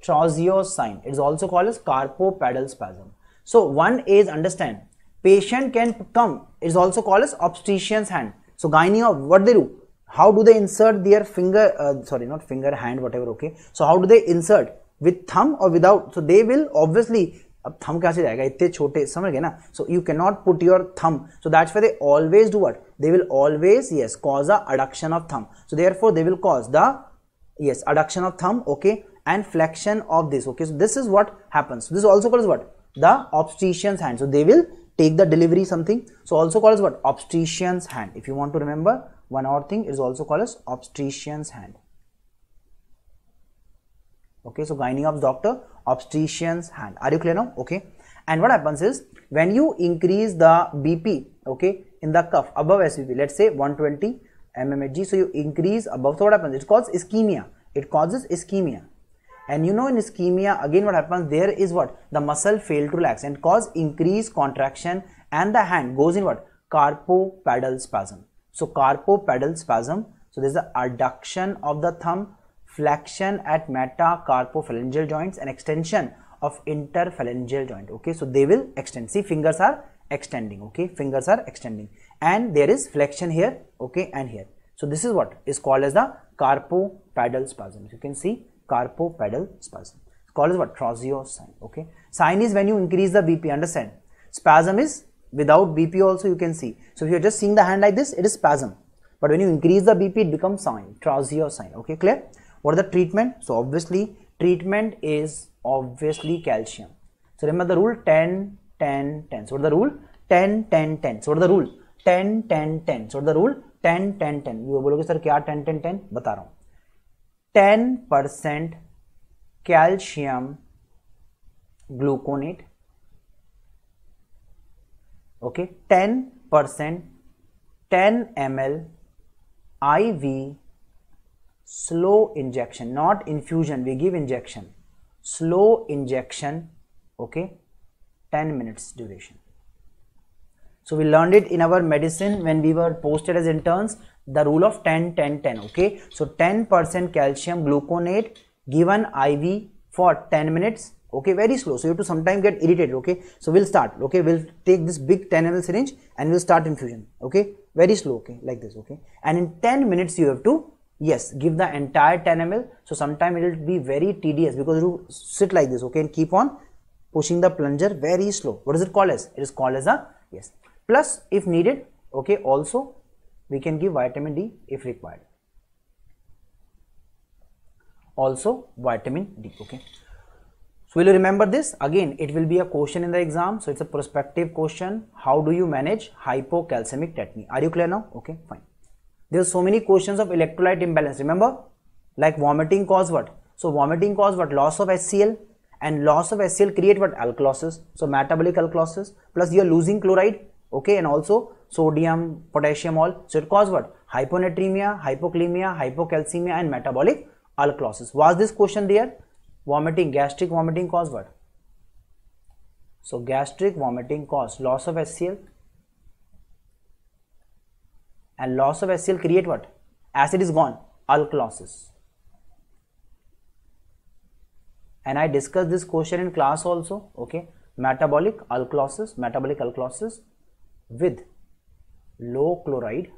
Speaker 1: Trousseau sign? It is also called as carpopedal spasm. So one is, understand, patient can come, it is also called as obstetrician's hand. So gynae, what they do? How do they insert their finger, sorry, not finger, hand, whatever. Okay, so how do they insert? With thumb or without? So they will obviously, अब thumb कैसे जाएगा इतने छोटे, समझ गए ना? So you cannot put your thumb. So that's why they always do what? They will always, yes, cause a adduction of thumb. So therefore they will cause the, yes, adduction of thumb. Okay, and flexion of this. Okay, so this is what happens. This is also called as what? The obstetrician's hand. So they will take the delivery something. So also called as what? Obstetrician's hand. If you want to remember one more thing, is also called as obstetrician's hand. Okay, so gynae of doctor, obstetrician's hand. Are you clear now? Okay, and what happens is when you increase the BP, okay, in the cuff above SVP, let's say 120 mmHg, so you increase above, so what happens? It causes ischemia. It causes ischemia. And you know in ischemia, again what happens? There is what? The muscle fail to relax and cause increased contraction, and the hand goes in what? Carpopedal spasm. So carpopedal spasm. So there is the adduction of the thumb, flexion at metacarpophalangeal joints, and extension of interphalangeal joint. Okay, so they will extend. See, fingers are extending. Okay, fingers are extending, and there is flexion here. Okay, and here. So this is what is called as the carpopedal spasm. You can see carpopedal spasm. It's called as what? Trousseau sign. Okay, sign is when you increase the BP. Understand? Spasm is without BP also, you can see. So if you're just seeing the hand like this, it is spasm. But when you increase the BP, it becomes sign, Trousseau sign. Okay, clear? What is the treatment? So obviously, treatment is obviously calcium. So remember the rule 10, 10, 10. So what is the rule? 10, 10, 10. So what is the rule? 10, 10, 10. So what is the rule? 10, 10, 10. You बोलोगे sir क्या 10, 10, 10? बता रहा हूँ. 10% calcium gluconate. Okay, 10%, 10 ml IV slow injection, not infusion, we give injection, slow injection. Okay, 10 minutes duration. So we learned it in our medicine when we were posted as interns, the rule of 10, 10, 10. Okay, so 10% calcium gluconate given IV for 10 minutes. Okay, very slow, so you have to sometimes get irritated. Okay, so we'll start. Okay, we'll take this big 10 ml syringe and we'll start infusion. Okay, very slow. Okay, like this. Okay, and in 10 minutes you have to, yes, give the entire 10 ml. So sometimes it will be very tedious because you sit like this. Okay, and keep on pushing the plunger very slow. What is it called as? It is called as a, yes. Plus, if needed, okay, also we can give vitamin D if required. Also vitamin D. Okay. So will you remember this? Again, it will be a question in the exam. So it's a prospective question. How do you manage hypocalcemic tetany? Are you clear now? Okay, fine. There are so many questions of electrolyte imbalance. Remember, like vomiting cause what? So vomiting cause what? Loss of HCl, and loss of HCl create what? Alkalosis. So metabolic alkalosis, plus you are losing chloride. Okay, and also sodium, potassium, all. So it cause what? Hyponatremia, hypokalemia, hypocalcemia, and metabolic alkalosis. Was this question there? Vomiting, gastric vomiting cause what? So gastric vomiting cause loss of HCl, and loss of HCl create what? Acid is gone, alkalosis. And I discussed this question in class also. Okay, metabolic alkalosis with low chloride,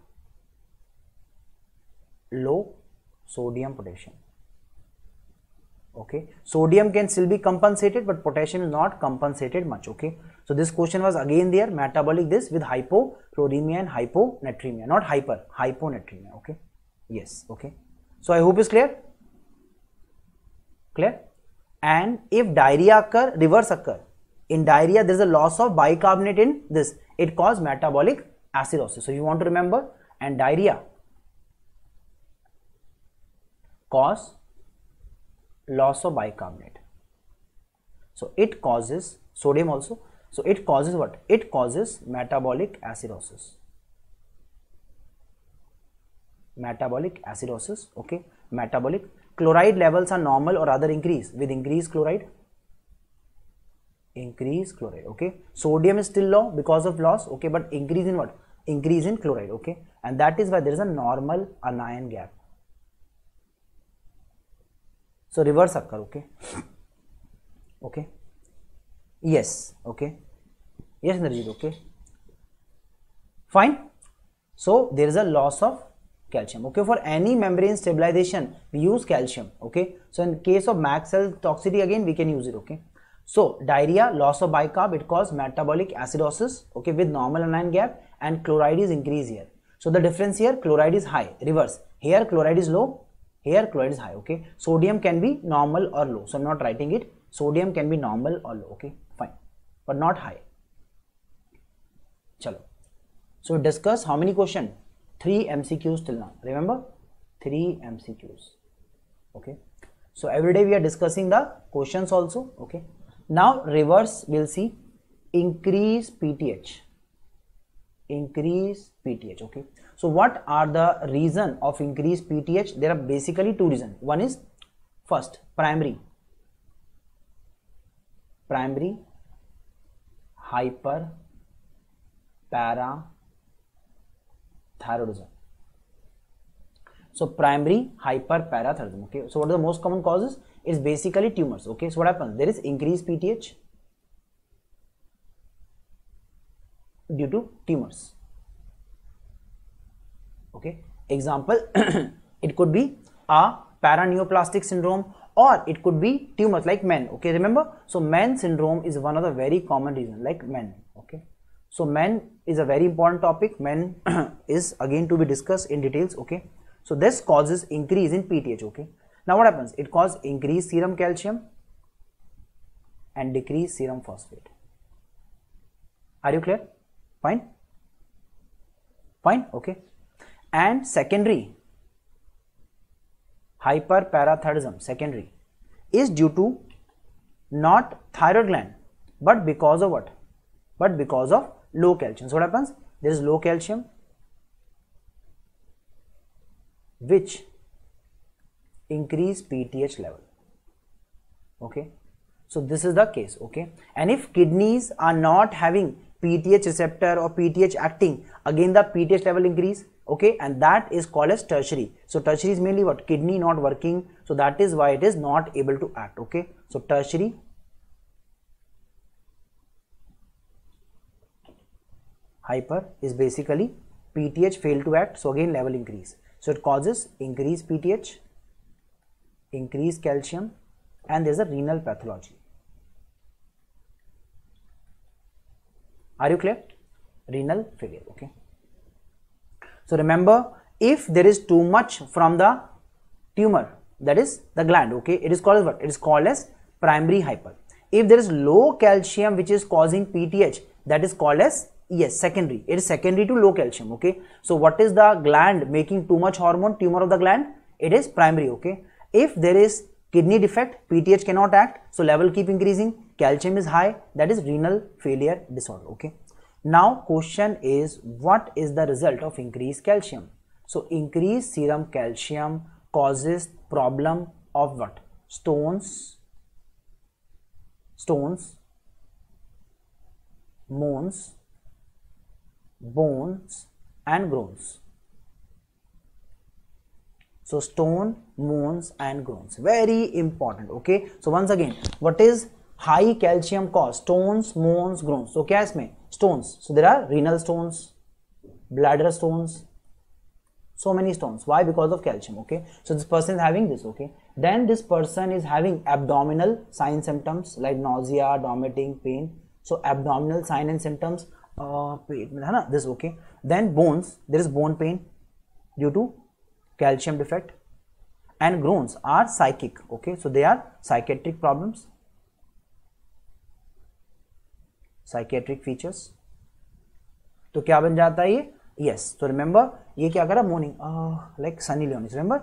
Speaker 1: low sodium, potassium. Okay, sodium can still be compensated, but potassium is not compensated much. Okay, so this question was again there, metabolic this with hypochloremia and hyponatremia, not hyponatremia. Okay, yes. Okay, so I hope it's clear. And if diarrhea occur, reverse occur. In diarrhea, there is a loss of bicarbonate in this. It causes metabolic acidosis. So you want to remember, and diarrhea cause loss of bicarbonate. So it causes sodium also. So it causes what? It causes metabolic acidosis. Metabolic acidosis. Okay, metabolic. Chloride levels are normal or rather increase with increased chloride. Increase chloride. Okay, sodium is still low because of loss. Okay, but increase in what? Increase in chloride. Okay, and that is why there is a normal anion gap. So reverse occur. Okay, okay, yes. Okay, yes, Narjit. Okay, fine. So there is a loss of calcium. Okay, for any membrane stabilization we use calcium. Okay, so in case of MAC cell toxicity again we can use it. Okay, so diarrhea, loss of bicarb, it causes metabolic acidosis. Okay, with normal anion gap, and chloride is increased here. So the difference here, chloride is high. Reverse, here chloride is low, here chloride is high. Okay, sodium can be normal or low, so I'm not writing it. Sodium can be normal or low. Okay, fine, but not high. Chalo, so discuss how many questions? 3 MCQs till now. Remember, 3 MCQs. Okay, so every day we are discussing the questions also. Okay, now reverse, we'll see increase PTH. Increase PTH. Okay, so what are the reason of increased PTH? There are basically two reasons. One is first primary hyperparathyroidism. So primary hyperparathyroidism. Okay, so what are the most common causes? It's basically tumors. Okay, so what happens? There is increased PTH due to tumors. Okay, example, it could be a paraneoplastic syndrome, or it could be tumors like men. Okay, remember, so men syndrome is one of the very common reasons, like men. Okay, so men is a very important topic. Men is again to be discussed in details. Okay, so this causes increase in PTH. Okay, now what happens? It causes increased serum calcium and decreased serum phosphate. Are you clear? Fine, fine. Okay, and secondary hyperparathyroidism, secondary, is due to not thyroid gland, but because of what? But because of low calcium. So what happens? There is low calcium, which increase PTH level. Okay, so this is the case. Okay, and if kidneys are not having PTH receptor or PTH acting, again the PTH level increase. Okay, and that is called as tertiary. So tertiary is mainly what? Kidney not working, so that is why it is not able to act. Okay, so tertiary hyper is basically PTH fail to act, so again level increase. So it causes increased PTH, increased calcium, and there is a renal pathology. Are you clear? Renal failure. Okay, so remember, if there is too much from the tumor, that is the gland, okay, it is called as what? It is called as primary hyper. If there is low calcium which is causing PTH, that is called as, yes, secondary. It is secondary to low calcium. Okay, so what is the gland making too much hormone, tumor of the gland? It is primary. Okay, if there is kidney defect, PTH cannot act, so level keep increasing, calcium is high, that is renal failure disorder. Okay, now question is, what is the result of increased calcium? So increased serum calcium causes problem of what? Stones, mones, bones and groans. So stone, mones and groans, very important. Okay, so once again, what is high calcium cause? Stones, mones, groans. So क्या है इसमें? Stones. So there are renal stones, bladder stones, so many stones. Why? Because of calcium. Okay, so this person is having this. Okay, then this person is having abdominal sign symptoms like nausea, vomiting, pain. So abdominal sign and symptoms, पेट में है ना, this. Okay, then bones, there is bone pain due to calcium defect, and groans are psychic. Okay, so they are psychiatric problems, psychiatric features. तो क्या बन जाता है ये? Yes, so remember, ये क्या करा? Morning, like Sunny Leone. Remember,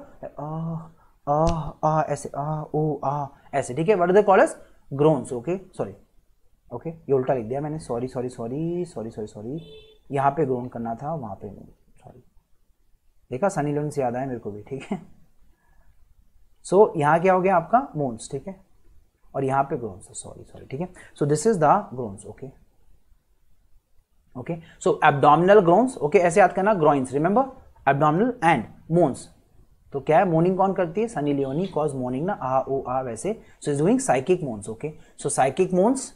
Speaker 1: ऐसे, ऐसे, ठीक है? What do they call as? Groans. Okay, sorry. Okay, ये उल्टा लिख दिया मैंने. Sorry. यहाँ पे groan करना था, वहाँ पे नहीं. Sorry. देखा, सनी लियोन से याद आया मेरे को भी. ठीक है, सो यहाँ क्या हो गया आपका? मोन्स. ठीक है, और यहाँ पे ग्रोन्स. सॉरी. ठीक है, so this is the groans. Okay, so abdominal groans. Okay, ऐसे याद करना, groans. Remember, abdominal and moans. तो क्या है? मोर्निंग कौन करती है? सनी लियोनी. कॉज मोर्निंग ना, आ वैसे. So is doing psychic moans. Okay, so psychic moans.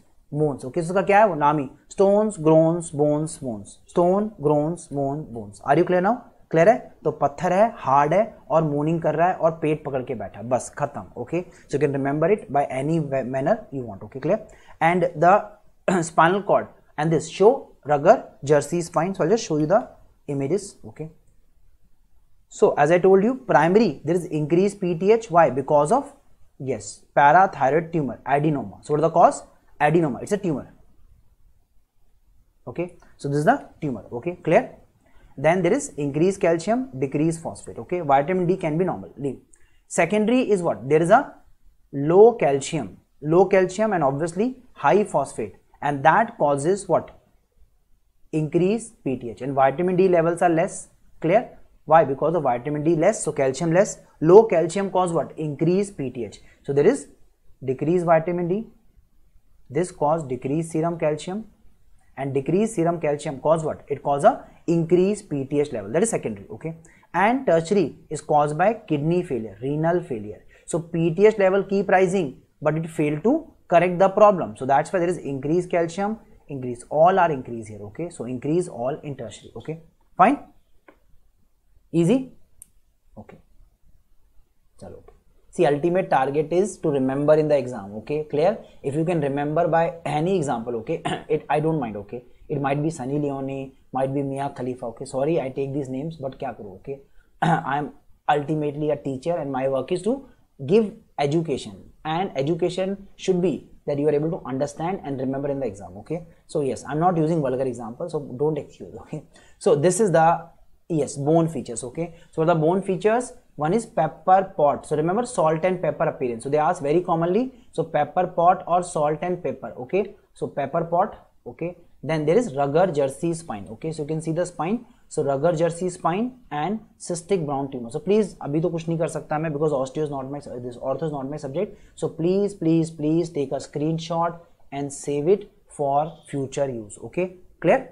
Speaker 1: Okay, उसका क्या है? वो नाम ही, stones, groans, bones, moans. Stone, groans, moan, bones. Are you clear now? Clear है? तो पत्थर है, हार्ड है और मूनिंग कर रहा है और पेट पकड़ के बैठा, बस खत्म. Okay, so you can remember it by any manner you want. Okay, clear? And the spinal cord and this show rugger jersey spine. So I just show you the images. Okay, so as I told you, primary there is increased PTH. Why? Because of, yes, parathyroid tumor, adenoma. So what is the cause? Adenoma, it's a tumor. Okay, so this is the tumor. Okay, clear? Then there is increased calcium, decreased phosphate. Okay, vitamin D can be normal. Leave. Secondary is what? There is a low calcium and obviously high phosphate, and that causes what? Increased PTH, and vitamin D levels are less. Clear? Why? Because of vitamin D less, so calcium less. Low calcium cause what? Increased PTH. So there is decreased vitamin D. This cause decreased serum calcium, and decreased serum calcium cause what? It cause a increased PTH level. That is secondary. Okay, and tertiary is caused by kidney failure, renal failure. So PTH level keep rising, but it failed to correct the problem. So that's why there is increased calcium, increase, all are increase here. Okay, so increase all in tertiary. Okay, fine, easy. Okay, chalo. See, ultimate target is to remember in the exam. Okay, clear? If you can remember by any example, okay, I don't mind. Okay, it might be Sunny Leone, might be Mia Khalifa. Okay, sorry I take these names, but kya karu? Okay, I am ultimately a teacher and my work is to give education, and education should be that you are able to understand and remember in the exam. Okay, so yes, I'm not using vulgar example, so don't excuse. Okay, so this is the, yes, bone features. Okay, so the bone features, one is pepper pot. So remember salt and pepper appearance. So they ask very commonly, so pepper pot or salt and pepper. Okay, so pepper pot. Okay, then there is rugged Jersey spine. Okay, so you can see the spine. So rugged Jersey spine and cystic brown tumor. So please, अभी तो कुछ नहीं कर सकता मैं because osteo is not my, this ortho is not my subject. So please take a screenshot and save it for future use. Okay, clear?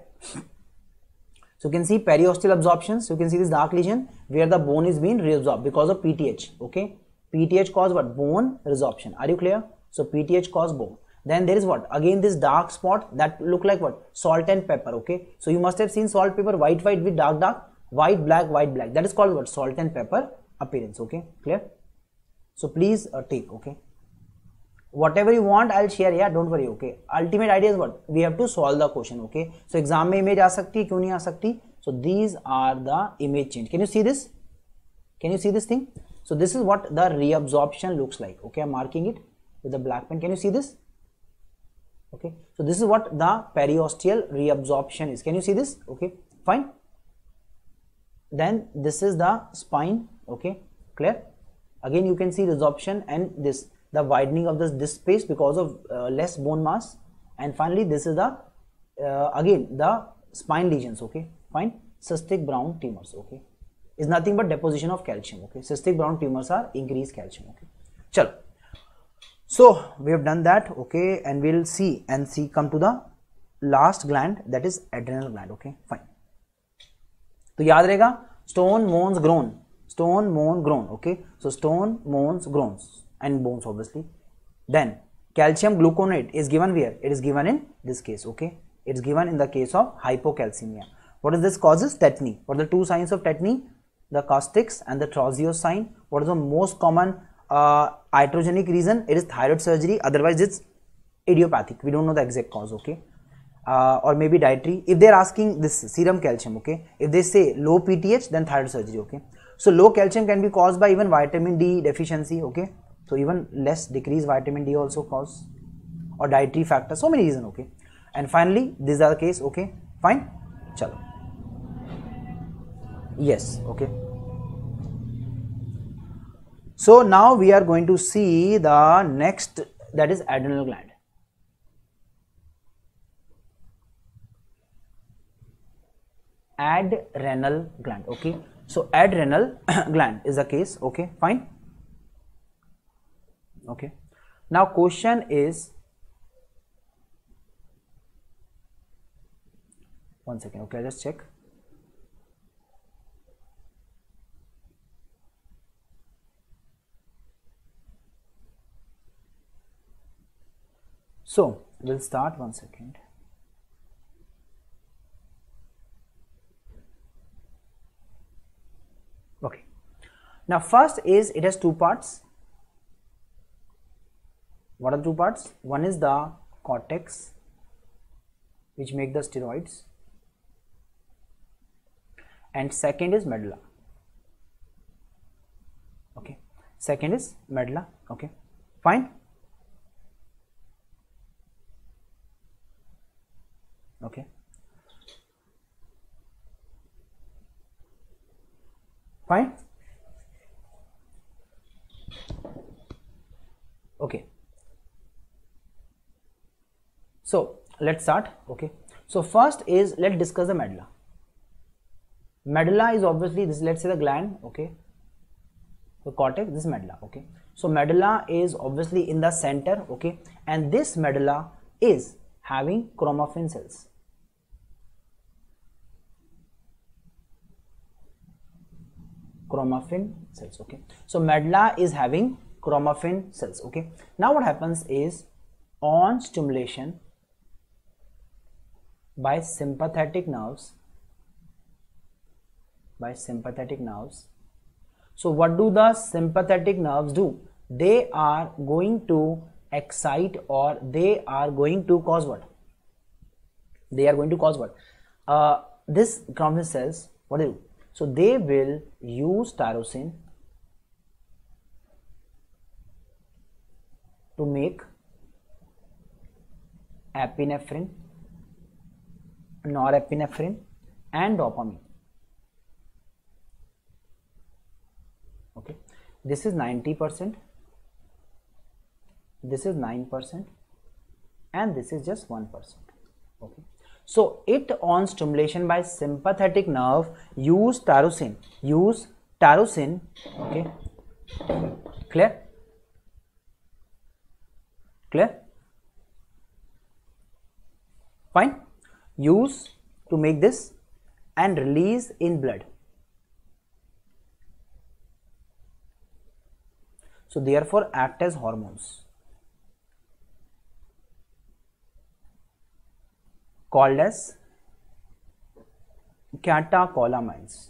Speaker 1: So you can see periosteal absorption. So you can see this dark lesion where the bone is being reabsorbed because of PTH. Okay, PTH cause what? Bone resorption. Are you clear? So PTH cause bone. Then there is what? Again this dark spot that look like what? Salt and pepper. Okay, so you must have seen salt, pepper, white with dark, white black. That is called what? Salt and pepper appearance. Okay, clear? So please take. Okay, whatever you want I'll share. Yeah, don't worry. Okay, ultimate idea is what? We have to solve the question. Okay, so exam में image आ सकती है, क्यों नहीं आ सकती? So these are the image change. Can you see this? Can you see this thing? So this is what the reabsorption looks like. Okay, I'm marking it with the black pen. Can you see this? Okay, so this is what the periosteal reabsorption is. Can you see this? Okay, fine. Then this is the spine. Okay, clear? Again you can see resorption and this, the widening of this space because of less bone mass. And finally this is the again the spine lesions. Okay, fine. Cystic brown tumors. Okay, is nothing but deposition of calcium. Okay, cystic brown tumors are increased calcium. Okay, chalo. So we have done that. Okay, and we'll see come to the last gland, that is adrenal gland. Okay, fine. तो याद रहेगा stone, mones, groan. Okay, so stone, mones, groans and bones obviously. Then calcium gluconate is given where? It is given in this case. Okay, it's given in the case of hypocalcemia. What is this causes? Tetany. What are the two signs of tetany? The Costix and the Trousseau sign. What is the most common iatrogenic reason? It is thyroid surgery, otherwise it's idiopathic. We don't know the exact cause. Okay, or maybe dietary. If they are asking this serum calcium, okay, if they say low PTH, then thyroid surgery. Okay, so low calcium can be caused by even vitamin D deficiency. Okay, so even less decreased vitamin D also cause, or dietary factors, so many reasons. Okay, and finally these are the case. Okay, fine, chalo. Yes, okay. So now we are going to see the next, that is adrenal gland. Adrenal gland. Okay, so adrenal gland is the case. Okay, fine. Okay, now question is, one second. Okay, I'll just check. So we'll start, one second. Okay, now first is, it has two parts. What are the two parts? One is the cortex, which make the steroids, and second is medulla. Okay, second is medulla. Okay, fine. Okay, fine. Okay, so let's start. Okay, so first is, let's discuss the medulla. Medulla is obviously this, let's say the gland. Okay, the cortex, this is medulla. Okay, so medulla is obviously in the center. Okay, and this medulla is having chromaffin cells. Chromaffin cells. Okay, so medulla is having chromaffin cells. Okay, now what happens is on stimulation by sympathetic nerves, so what do the sympathetic nerves do? They are going to excite, or they are going to cause what? They are going to cause what? This chromaffin cells, what they do? So they will use tyrosine to make epinephrine, norepinephrine and dopamine. Okay, this is 90%, this is 9%, and this is just 1%. Okay, so it on stimulation by sympathetic nerve use tyrosine. Okay, clear? Fine. Use to make this and release in blood. So therefore act as hormones called as catecholamines.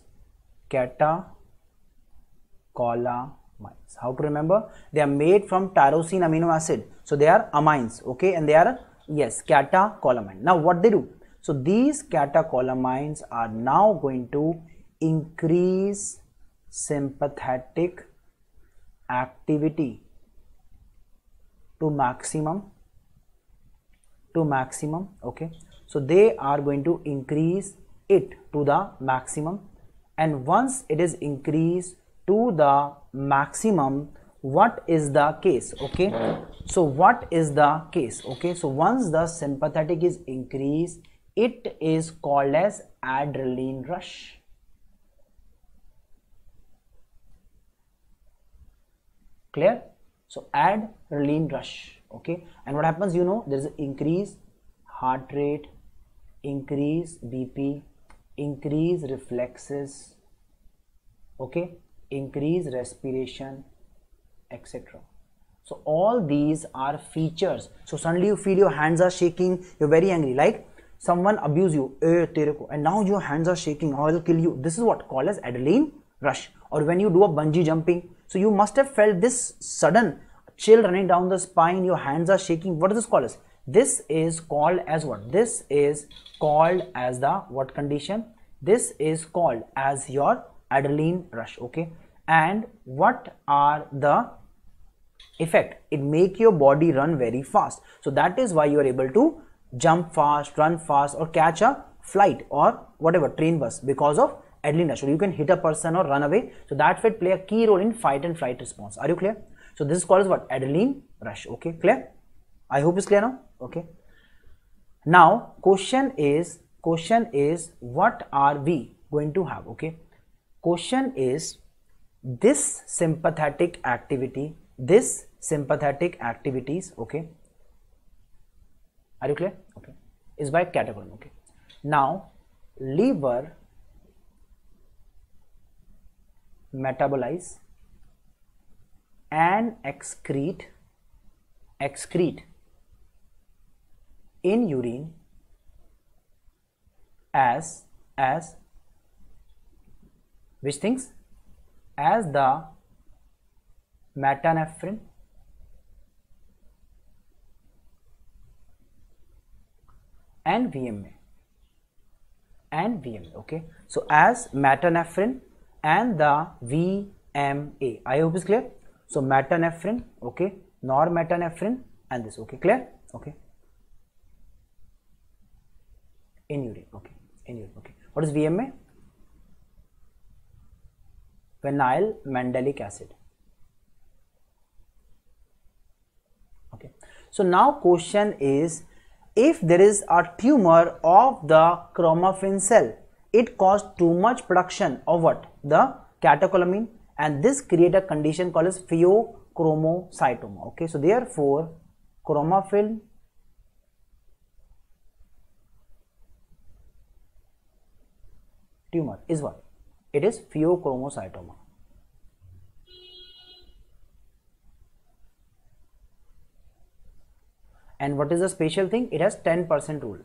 Speaker 1: How to remember? They are made from tyrosine amino acid, so they are amines. Okay, and they are, yes, catecholamine. Now what they do? So these catecholamines are now going to increase sympathetic activity to maximum. Okay, so they are going to increase it to the maximum, and once it is increased to the maximum, what is the case? Okay, so what is the case? Okay, so once the sympathetic is increased, it is called as adrenaline rush. Clear? So adrenaline rush. Okay, and what happens? You know, there is an increase heart rate, increase BP, increase reflexes, okay, increase respiration, etc. So all these are features. So suddenly you feel your hands are shaking, you're very angry, like someone abuse you, and now your hands are shaking, I will kill you. This is what called as adrenaline rush. Or when you do a bungee jumping, so you must have felt this sudden chill running down the spine, your hands are shaking. What is this called as? This is called as what? This is called as the what condition? This is called as your adrenaline rush. Okay, and what are the effect? It make your body run very fast. So that is why you are able to jump fast, run fast, or catch a flight or whatever train bus because of adrenaline rush. So you can hit a person or run away. So that will play a key role in fight and flight response. Are you clear? So this is called as what? Adrenaline rush. Okay, clear? I hope it's clear now. Okay. Now question is what are we going to have? Okay. Question is this sympathetic activity, this sympathetic activities. Okay. Are you clear? Okay. Is by catecholamine. Okay. Now liver metabolize and excrete in urine as which things? As the metanephrine and VMA. Okay, so as metanephrine and the VMA. I hope it's clear. So metanephrine, okay, norepinephrine and this. Okay, clear? Okay, in urine. Okay, in urine. Okay, what is VMA? Vinyl mandelic acid. Okay, so now question is, if there is a tumor of the chromaffin cell, it causes too much production of what? The catecholamine, and this create a condition called as pheochromocytoma. Okay, so therefore chromaffin tumor is what? It is pheochromocytoma. And what is the special thing? It has 10% rule.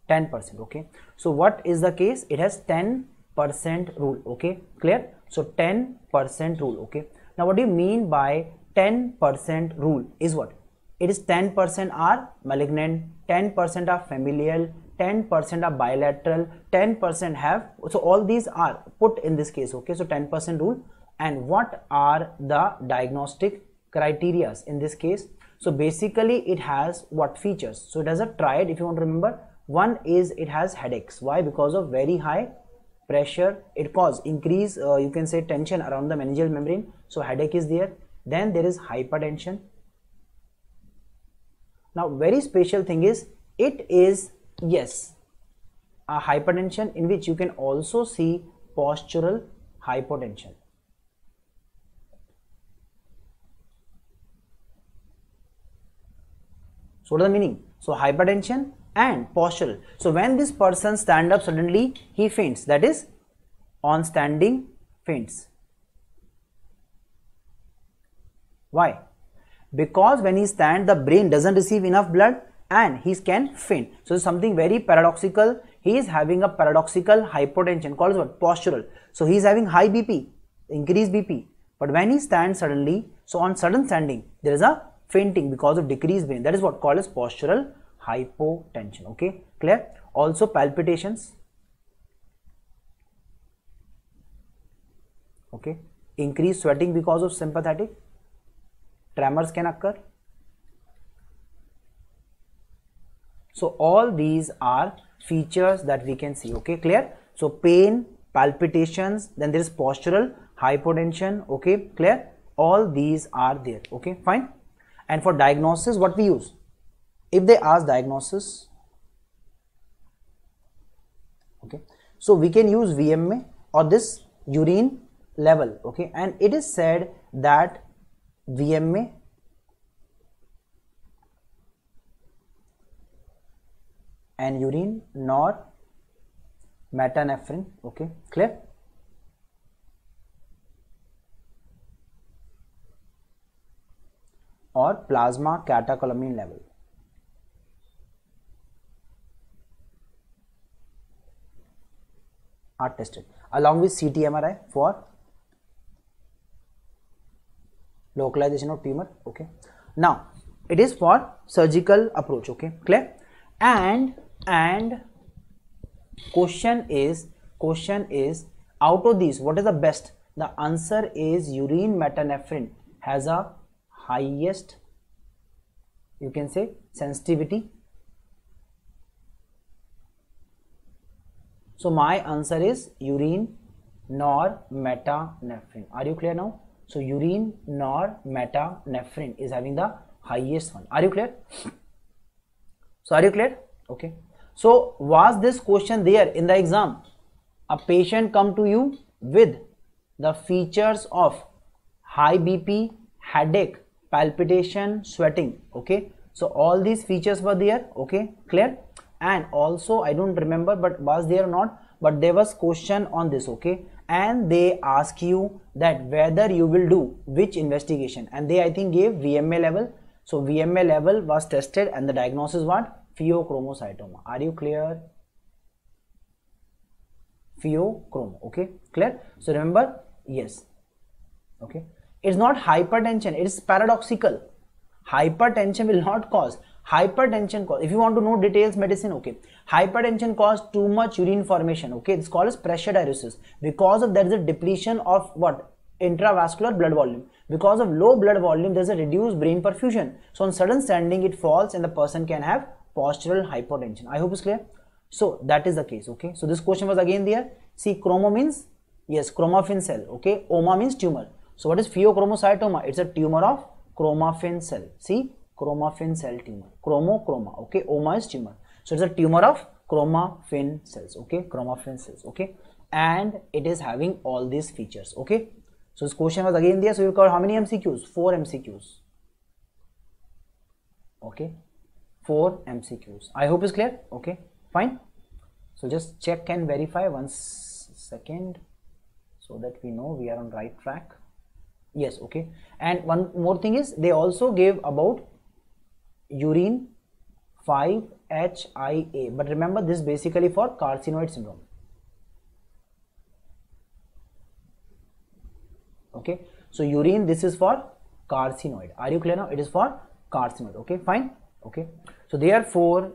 Speaker 1: 10%. Okay, so what is the case? It has 10% rule. Okay, clear? So 10% rule. Okay, now what do you mean by 10% rule is what? It is 10% are malignant, 10% are familial, 10% are bilateral, 10% have, so all these are put in this case. Okay, so 10% rule. And what are the diagnostic criteria in this case? So basically it has what features? So it has a triad, if you want to remember. One is it has headaches. Why? Because of very high pressure, it cause increase you can say tension around the meningeal membrane, so headache is there. Then there is hypertension. Now very special thing is it is, yes, a hypertension in which you can also see postural hypotension. So what is the meaning? So hypertension and postural. So when this person stand up suddenly he faints, that is on standing faints. Why? Because when he stands the brain doesn't receive enough blood and he can faint. So it's something very paradoxical. He is having a paradoxical hypotension called what? Postural. So he is having high BP, increased BP, but when he stands suddenly, so on sudden standing there is a fainting because of decreased brain. That is what called as postural hypotension. Okay, clear? Also palpitations. Okay, increased sweating because of sympathetic. Tremors can occur. So all these are features that we can see. Okay, clear? So pain, palpitations, then there is postural hypotension. Okay, clear? All these are there. Okay, fine. And for diagnosis, what we use? If they ask diagnosis, okay, so we can use VMA or this urine level. Okay, and it is said that VMA and urine nor metanephrine. Okay, clear? Or plasma catecholamine level. Are tested along with CT MRI for localization of tumor. Okay, now it is for surgical approach. Okay, clear? And question is out of these what is the best? The answer is urine metanephrine has a highest, you can say, sensitivity. So my answer is urine nor metanephrine. Are you clear now? So urine nor metanephrine is having the highest one. Are you clear? So are you clear? Okay. So was this question there in the exam? A patient come to you with the features of high BP, headache, palpitation, sweating. Okay. So all these features were there. Okay, clear? And also I don't remember but was there or not, but there was question on this. Okay, and they ask you that whether you will do which investigation, and they I think gave VMA level. So VMA level was tested and the diagnosis what? Pheochromocytoma. Are you clear? Pheochromo. Okay, clear? So remember, yes. Okay, it's not hypertension, it is paradoxical. Hypertension will not cause. Hypertension cause, if you want to know details medicine, okay, hypertension cause too much urine formation. Okay, it's called as pressure diuresis. Because of there is a depletion of what? Intravascular blood volume. Because of low blood volume there is a reduced brain perfusion. So on sudden standing it falls and the person can have postural hypotension. I hope it's clear. So that is the case. Okay, so this question was again there. See, chromo means, yes, chromaffin cell. Okay, oma means tumor. So what is pheochromocytoma? It's a tumor of chromaffin cell. See, chromaffin cell tumor. Chroma. Okay, oma is tumor. So it's a tumor of chromaffin cells. Okay, chromaffin cells. Okay, and it is having all these features. Okay, so this question was again there. So you covered how many MCQs? 4 MCQs. Okay, 4 MCQs. I hope it's clear. Okay, fine. So just check and verify 1 second so that we know we are on right track. Yes, okay. And one more thing is they also gave about urine 5-HIA, but remember this basically for carcinoid syndrome. Okay, so urine, this is for carcinoid. Are you clear now? It is for carcinoid. Okay, fine. Okay, so therefore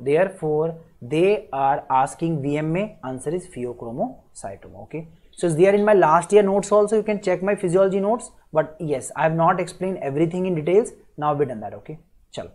Speaker 1: they are asking VMA. Answer is pheochromocytoma. Okay, so it's there in my last year notes also. You can check my physiology notes. But yes, I have not explained everything in details. Now we done that. Okay, chalo.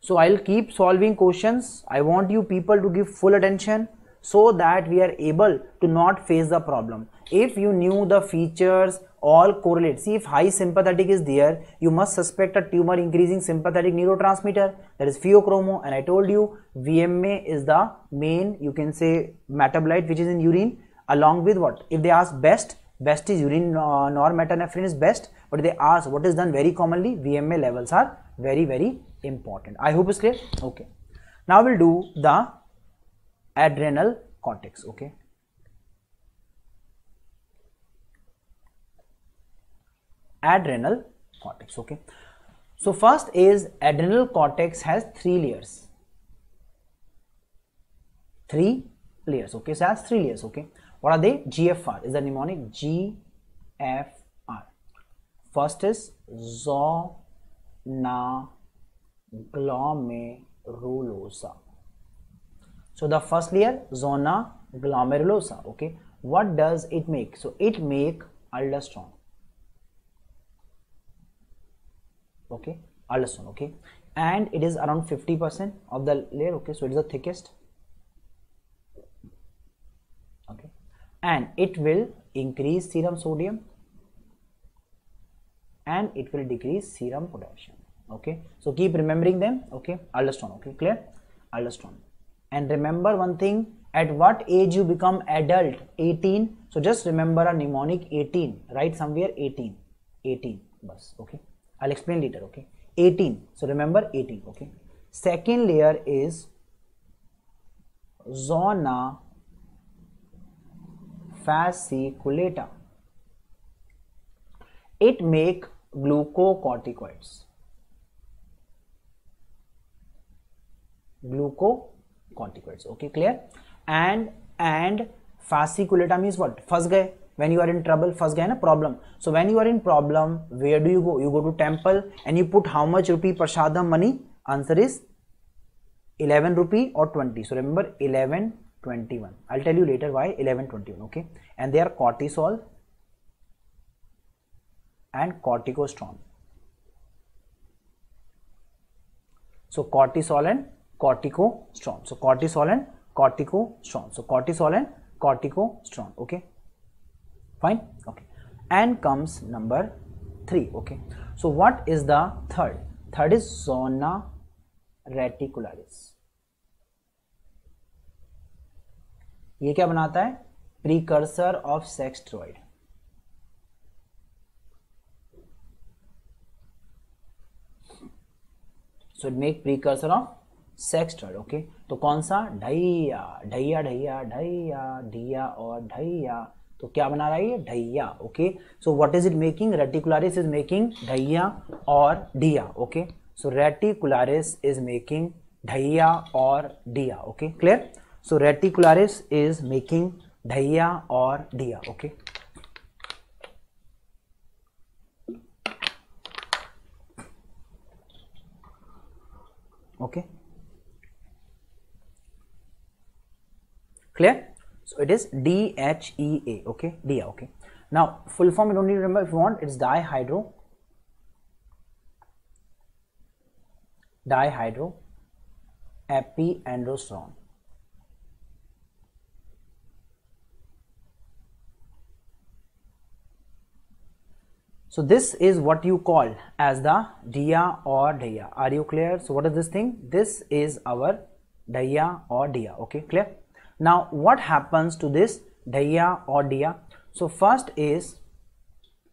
Speaker 1: So I'll keep solving questions. I want you people to give full attention so that we are able to not face the problem. If you knew the features all correlate, see if high sympathetic is there, you must suspect a tumor increasing sympathetic neurotransmitter, that is pheochromo, and I told you VMA is the main, you can say, metabolite which is in urine, along with what? If they ask best is urine norepinephrine is best, but if they ask what is done very commonly, VMA levels are very important. I hope it's clear. Okay, now we'll do the adrenal cortex. Okay, adrenal cortex. Okay, so first is adrenal cortex has 3 layers. 3 layers. Okay, so it has 3 layers. Okay, what are they? GFR is the mnemonic. GFR. First is zona glomerulosa. So the first layer, zona glomerulosa. Okay, what does it make? So it make aldosterone. Okay, aldosterone. Okay, and it is around 50% of the layer. Okay, so it is the thickest. Okay, and it will increase serum sodium and it will decrease serum potassium. Okay, so keep remembering them. Okay, aldosterone. Okay, clear? Aldosterone. And remember one thing, at what age you become adult? 18. So just remember a mnemonic 18, write somewhere 18 bus. Okay, I'll explain later. Okay, 18, so remember 18. Okay, second layer is zona fasciculata. It make glucocorticoids. Okay, clear? And fasciculata means what? फंस गए. When you are in trouble, फंस गए ना, problem. So when you are in problem, where do you go? You go to temple and you put how much rupee prasadam money? Answer is 11 rupee or 20. So remember 1121. I'll tell you later why 1121. Okay, and they are cortisol and corticosterone. So cortisol and corticosterone. So cortisol and corticosterone. So cortisol and corticosterone. Okay, fine. Okay, and comes number 3. Okay, so what is the third? Third is zona reticularis. ये क्या बनाता है? Precursor of sex steroid. So it make precursor of sex steroid. Okay, तो कौन सा? ढैया और ढैया, तो क्या बना रहा है ये? ढैया. Okay, so what is it making? Reticularis is making ढैया और दिया. Okay, so reticularis is making ढैया और दिया. Okay, clear? So reticularis is making ढैया और दिया. Okay, okay, clear? So it is DHEA. Okay, DHEA. Okay, now full form you don't need to remember. If you want, it's dihydroepiandrosterone. So this is what you call as the DIA or DIA. Are you clear? So what is this thing? This is our DIA or DIA. Okay, clear? Now what happens to this DIA or DIA? So first is,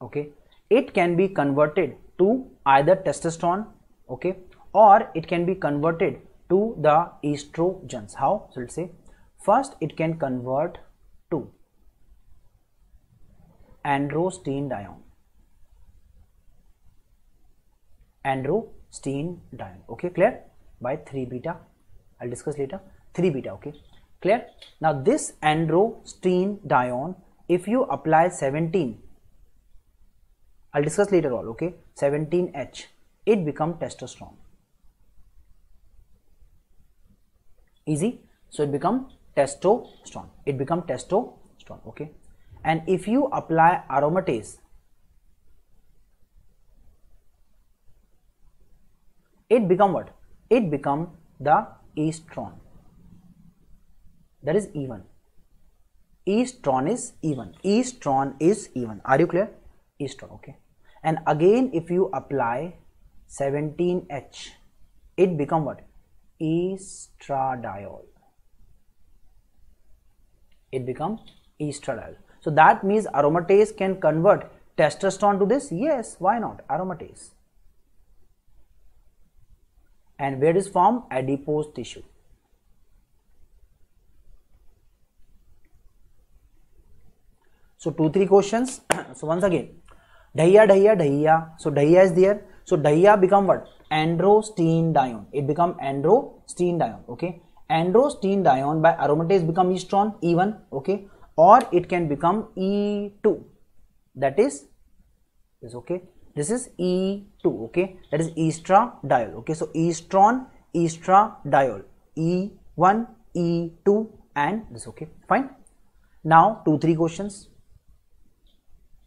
Speaker 1: okay, it can be converted to either testosterone, okay, or it can be converted to the estrogens. How? So let's say first it can convert to androstenedione. Androstenedione. Okay, clear? By 3 beta. I'll discuss later. 3 beta. Okay, clear? Now this androstenedione, if you apply 17, I'll discuss later all. Okay, 17H, it becomes testosterone. Easy. So it becomes testosterone. It becomes testosterone. Okay, and if you apply aromatase, it become what? It become the estrone. That is even. Estrone is even. Estrone is even. Are you clear? Estrone. Okay. And again, if you apply 17H, it become what? Estradiol. It becomes estradiol. So that means aromatase can convert testosterone to this? Yes, why not? Aromatase. And where is formed? Adipose tissue. So 2-3 questions. So once again, Dahiya. So Dahiya is there. So Dahiya become what? Androstenedione. It become androstenedione. Okay. Androstenedione by aromatase become estrone, even. Okay. Or it can become E2. That is this. Okay. This is E2. Okay. That is estradiol. Okay. So estrone, estradiol, E1, E2, and this. Okay. Fine. Now 2-3 questions.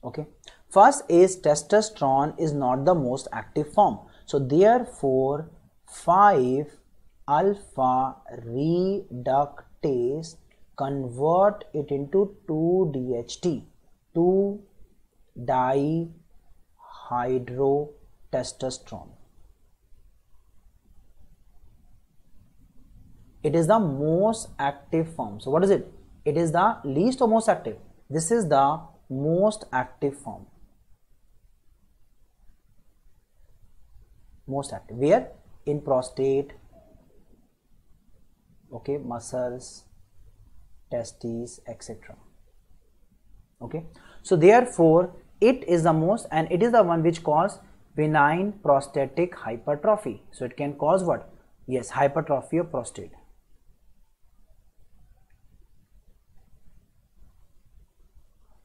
Speaker 1: Okay. First is testosterone is not the most active form. So therefore 5-alpha reductase convert it into 2-DHT, 2-dihydrotestosterone. It is the most active form. So what is it? It is the least or most active? This is the most active form. Most active. Where? In prostate, okay, muscles, testes, etc. Okay. So therefore it is the most, and it is the one which cause benign prostatic hypertrophy. So it can cause what? Yes, hypertrophy of prostate.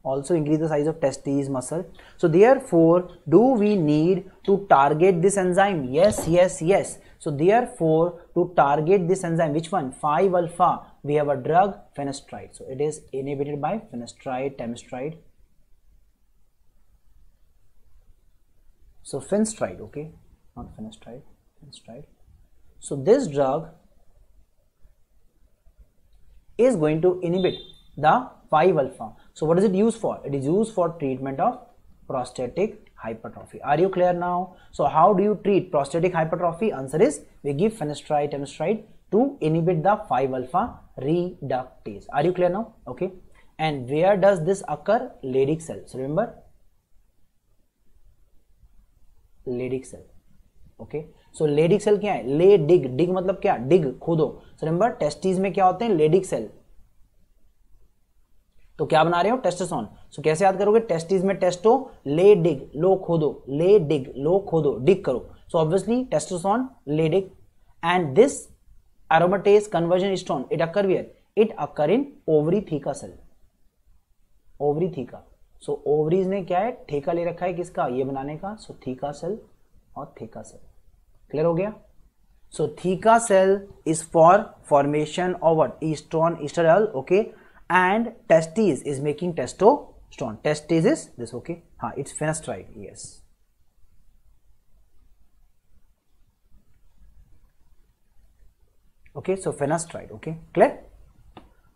Speaker 1: Also increase the size of testes, muscle. So therefore, do we need to target this enzyme? Yes. So therefore, to target this enzyme, which one? 5-alpha. We have a drug, finasteride. So it is inhibited by finasteride, temistride. So finasteride, okay, not finasteride, finasteride. So this drug is going to inhibit the 5-alpha. So what is it used for? It is used for treatment of prostatic hypertrophy. Are you clear now? So how do you treat prostatic hypertrophy? Answer is we give finasteride, temistride to inhibit the 5-alpha reductase. Are you clear now? Okay. And where does this occur? Leydig cell. So remember, Leydig cell. Okay. So Leydig cell क्या है? Leydig. Dig मतलब क्या? Dig, खोदो. So remember, testes में क्या होते हैं? Leydig cell. तो क्या बना रहे हो? टेस्टोस्टेरोन. सो कैसे याद करोगे? टेस्टिस में टेस्टो, ले डिग, लो खोदो, ले डिग, लो खोदो, डिग करो. सो obviously testosterone, Leydig, and this aromatase conversion estrone, it occur where? It occur in ovary theca cell. Ovary theca. So ovaries ने क्या है? ठेका ले रखा है किसका? ये बनाने का. So theca cell और theca cell. क्लियर हो गया? So theca cell is for formation of what? Estrone, estradiol, okay. And testes is making testosterone. Testes is this, okay. It's finasteride, yes. Okay, so finasteride, okay, clear?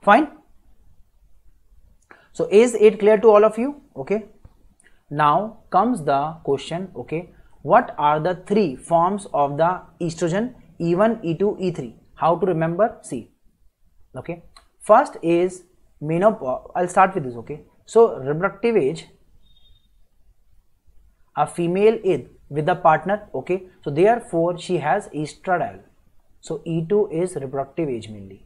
Speaker 1: Fine. So is it clear to all of you? Okay. Now comes the question, okay. What are the 3 forms of the estrogen? E1, E2, E3. How to remember? See. Okay. First is menopause. I'll start with this, okay. So reproductive age, a female is with a partner, okay. So therefore she has estradiol. So E2 is reproductive age mainly.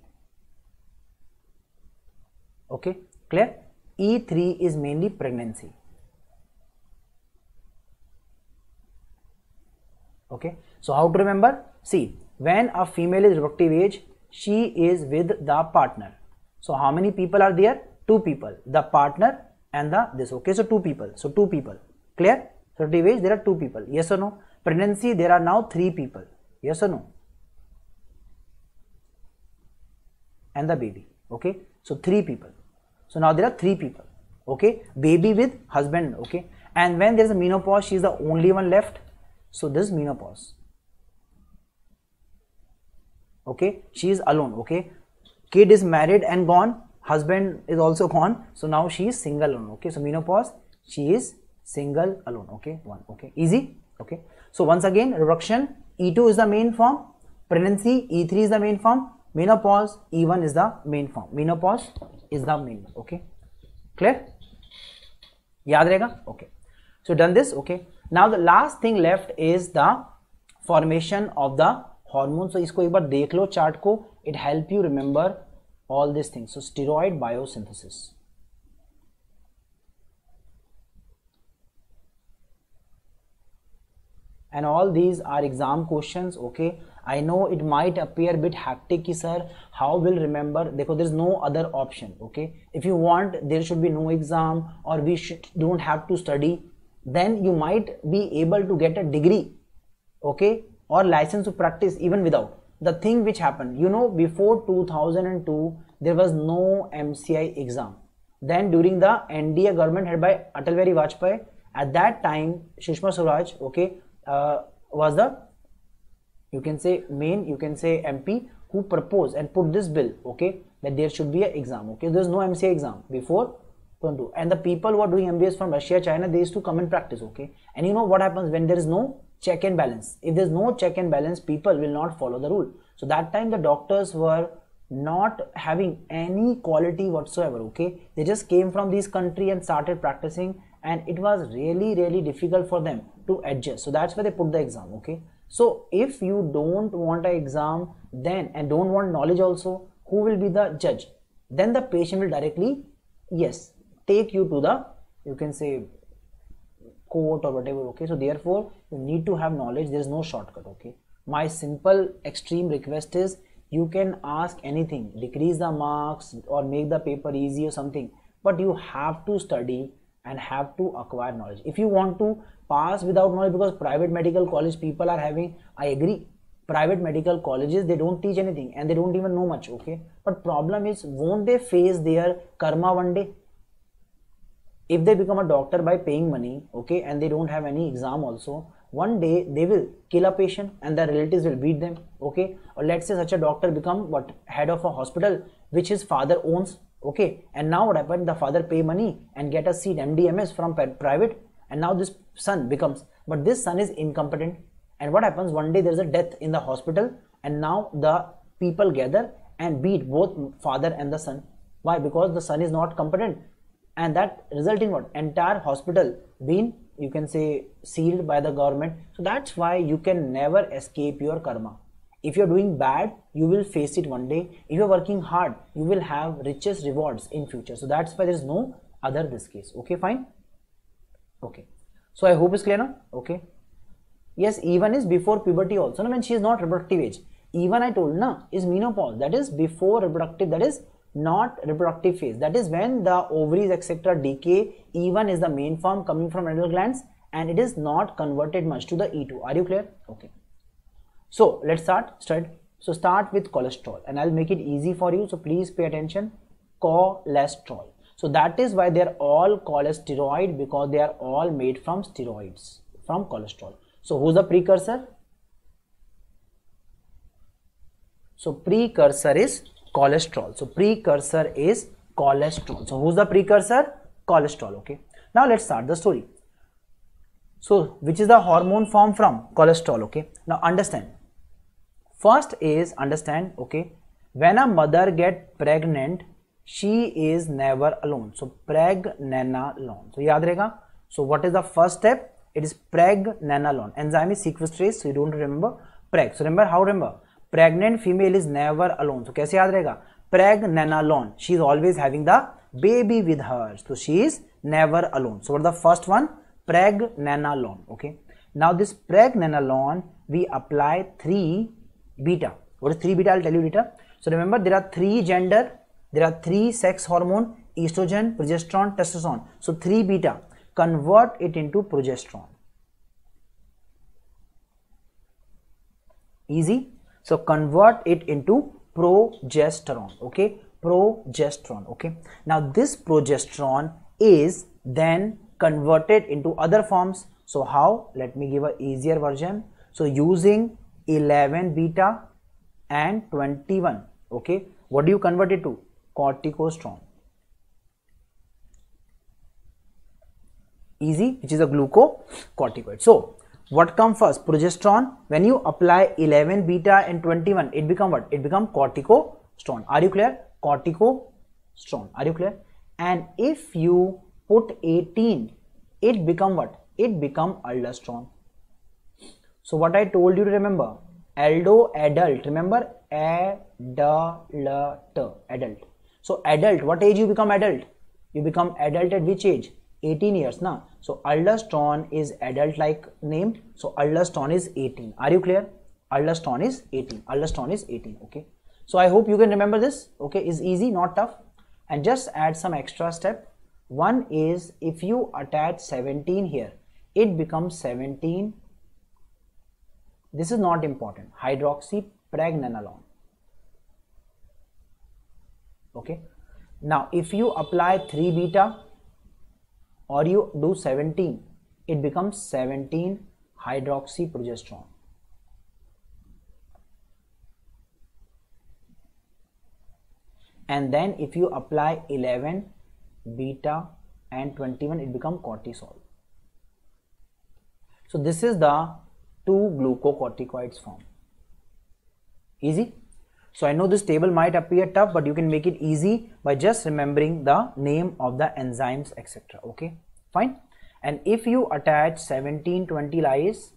Speaker 1: Okay, clear? E3 is mainly pregnancy. Okay, so how to remember? See, when a female is reproductive age, she is with the partner. So how many people are there? Two people, the partner and the this. Okay, so two people. So two people. Clear? Reproductive age, there are two people. Yes or no? Pregnancy, there are now three people. Yes or no? And the baby. Okay, so three people. So now there are three people. Okay, baby with husband. Okay, and when there is a menopause, she is the only one left. So this is menopause. Okay, she is alone. Okay, kid is married and gone, husband is also gone, so now she is single alone. Okay, so menopause, she is single alone. Okay, one. Okay, easy. Okay, so once again, reproduction, E2 is the main form, pregnancy, E3 is the main form, menopause, E1 is the main form. Menopause is the main one. Okay, clear? याद रहेगा? Okay, so done this. Okay, now the last thing left is the formation of the hormone. So इसको एक बार देख लो chart को, it help you remember all these things. So steroid biosynthesis. And all these are exam questions. Okay, I know it might appear a bit hectic ki sir, how will remember? देखो, there is no other option. Okay, if you want there should be no exam or we don't have to study, then you might be able to get a degree, okay, or license to practice even without. The thing which happened, you know, before 2002 there was no MCI exam. Then during the NDA government headed by Atal Bihari Vajpayee, at that time Sushma Swaraj, okay, was the, you can say main, you can say MP who proposed and put this bill, okay, that there should be an exam. Okay, there is no MCI exam before 2022, and the people who are doing MBBS from Russia, China, they used to come and practice. Okay, and you know what happens when there is no check and balance? If there is no check and balance, people will not follow the rule. So that time the doctors were not having any quality whatsoever. Okay, they just came from this country and started practicing, and it was really difficult for them to adjust. So that's why they put the exam. Okay, so if you don't want an exam then and don't want knowledge also, who will be the judge? Then the patient will directly, yes, take you to the, you can say, court or whatever. Okay, so therefore you need to have knowledge. There is no shortcut. Okay, my simple extreme request is, you can ask anything, decrease the marks or make the paper easy or something, but you have to study and have to acquire knowledge. If you want to pass without knowledge, because private medical college people are having, I agree, private medical colleges, they don't teach anything and they don't even know much. Okay, but problem is, won't they face their karma one day? If they become a doctor by paying money, okay, and they don't have any exam also, one day they will kill a patient and their relatives will beat them. Okay, or let's say such a doctor become what, head of a hospital which his father owns. Okay, and now what happened? The father pay money and get a seat MDMS from private, and now this son becomes, but this son is incompetent, and what happens? One day there is a death in the hospital, and now the people gather and beat both father and the son. Why? Because the son is not competent, and that result in what? Entire hospital being, you can say, sealed by the government. So that's why you can never escape your karma. If you're doing bad, you will face it one day. If you're working hard, you will have richest rewards in future. So that's why there is no other this case. Okay, fine. Okay, so I hope it's clear now. Okay, yes, E1 is before puberty also, no, when she is not reproductive age. E1 I told na is menopause, that is before reproductive, that is not reproductive phase, that is when the ovaries etc decay. E1 is the main form coming from adrenal glands, and it is not converted much to the E2. Are you clear? Okay, so let's start. So start with cholesterol, and I'll make it easy for you, so please pay attention. Cholesterol. So that is why they are all called as steroid, because they are all made from steroids, from cholesterol. So who's the precursor? So precursor is cholesterol. So precursor is cholesterol. So who's the precursor? Cholesterol. Okay, now let's start the story. So which is the hormone formed from? Cholesterol. Okay, now understand. First is understand, okay, when a mother get pregnant, she is never alone. So pregnenolone. So yaad rahega. So what is the first step? It is pregnenolone. Enzyme is sequestrase. So you don't remember preg. So remember how? Remember, pregnant female is never alone. So kaise yaad rahega? Pregnenolone. She is always having the baby with her, so she is never alone. So what is the first one? Pregnenolone. Okay, now this pregnenolone we apply 3 beta. What is 3 beta? I'll tell you later. So remember, there are 3 gender, there are 3 sex hormone: estrogen, progesterone, testosterone. So 3 beta, convert it into progesterone. Easy. So convert it into progesterone. Okay, progesterone. Okay, now this progesterone is then converted into other forms. So how? Let me give a easier version. So using 11 beta and 21. Okay, what do you convert it to? Corticosterone. Easy, which is a glucocorticoid. So what comes first? Progesterone. When you apply 11 beta and 21, it become what? It become corticosterone. Are you clear? Corticosterone. Are you clear? And if you put 18, it become what? It become aldosterone. So what I told you to remember, aldo, adult. Remember, adult. So adult, what age you become adult? You become adult at which age? 18 years now. So aldosterone is adult like name. So aldosterone is 18. Are you clear? Aldosterone is 18. Aldosterone is 18. Okay. So I hope you can remember this. Okay, is easy, not tough. And just add some extra step. One is, if you attach 17 here, it becomes 17. This is not important. Hydroxypregnenolone. Okay. Now if you apply 3 beta or you do 17, it becomes 17 hydroxyprogesterone. And then if you apply 11 beta and 21, it becomes cortisol. So this is the 2 glucocorticoids form. Easy. So I know this table might appear tough, but you can make it easy by just remembering the name of the enzymes, etc. Okay, fine. And if you attach 17, 20 lyase,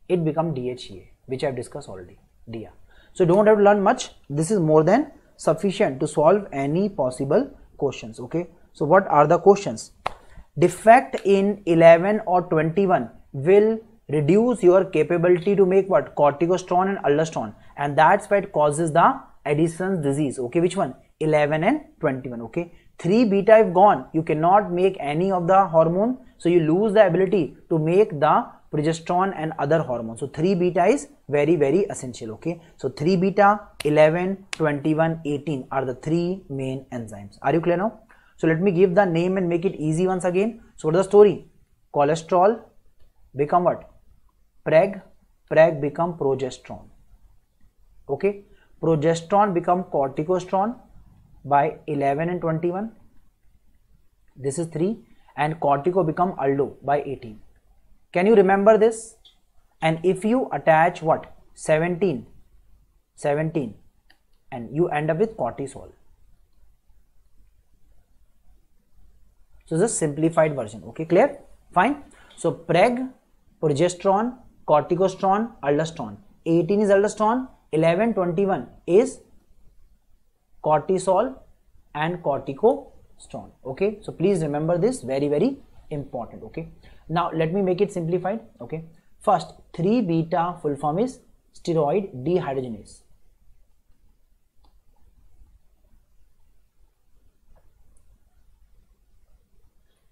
Speaker 1: it becomes DHEA, which I have discussed already, DIA. So don't have to learn much. This is more than sufficient to solve any possible questions. Okay, so what are the questions? Defect in 11 or 21 will reduce your capability to make what? Corticosterone and aldosterone, and that's why it causes the Addison's disease. Okay, which one? 11 and 21. Okay, 3 beta if gone, you cannot make any of the hormone, so you lose the ability to make the progesterone and other hormones. So 3 beta is very, very essential. Okay, so 3 beta, 11, 21, 18 are the 3 main enzymes. Are you clear now? So let me give the name and make it easy once again. So what is the story? Cholesterol become what? Preg become progesterone. Okay, progesterone become corticosterone by 11 and 21. This is 3, and cortico become aldo by 18. Can you remember this? And if you attach what? 17, and you end up with cortisol. So this is a simplified version. Okay, clear? Fine. So preg, progesterone, corticosterone, aldosterone. 18 is aldosterone, 11, 21 is cortisol and corticosterone. Okay, so please remember this, very, very important. Okay, now let me make it simplified. Okay, first 3 beta full form is steroid dehydrogenase.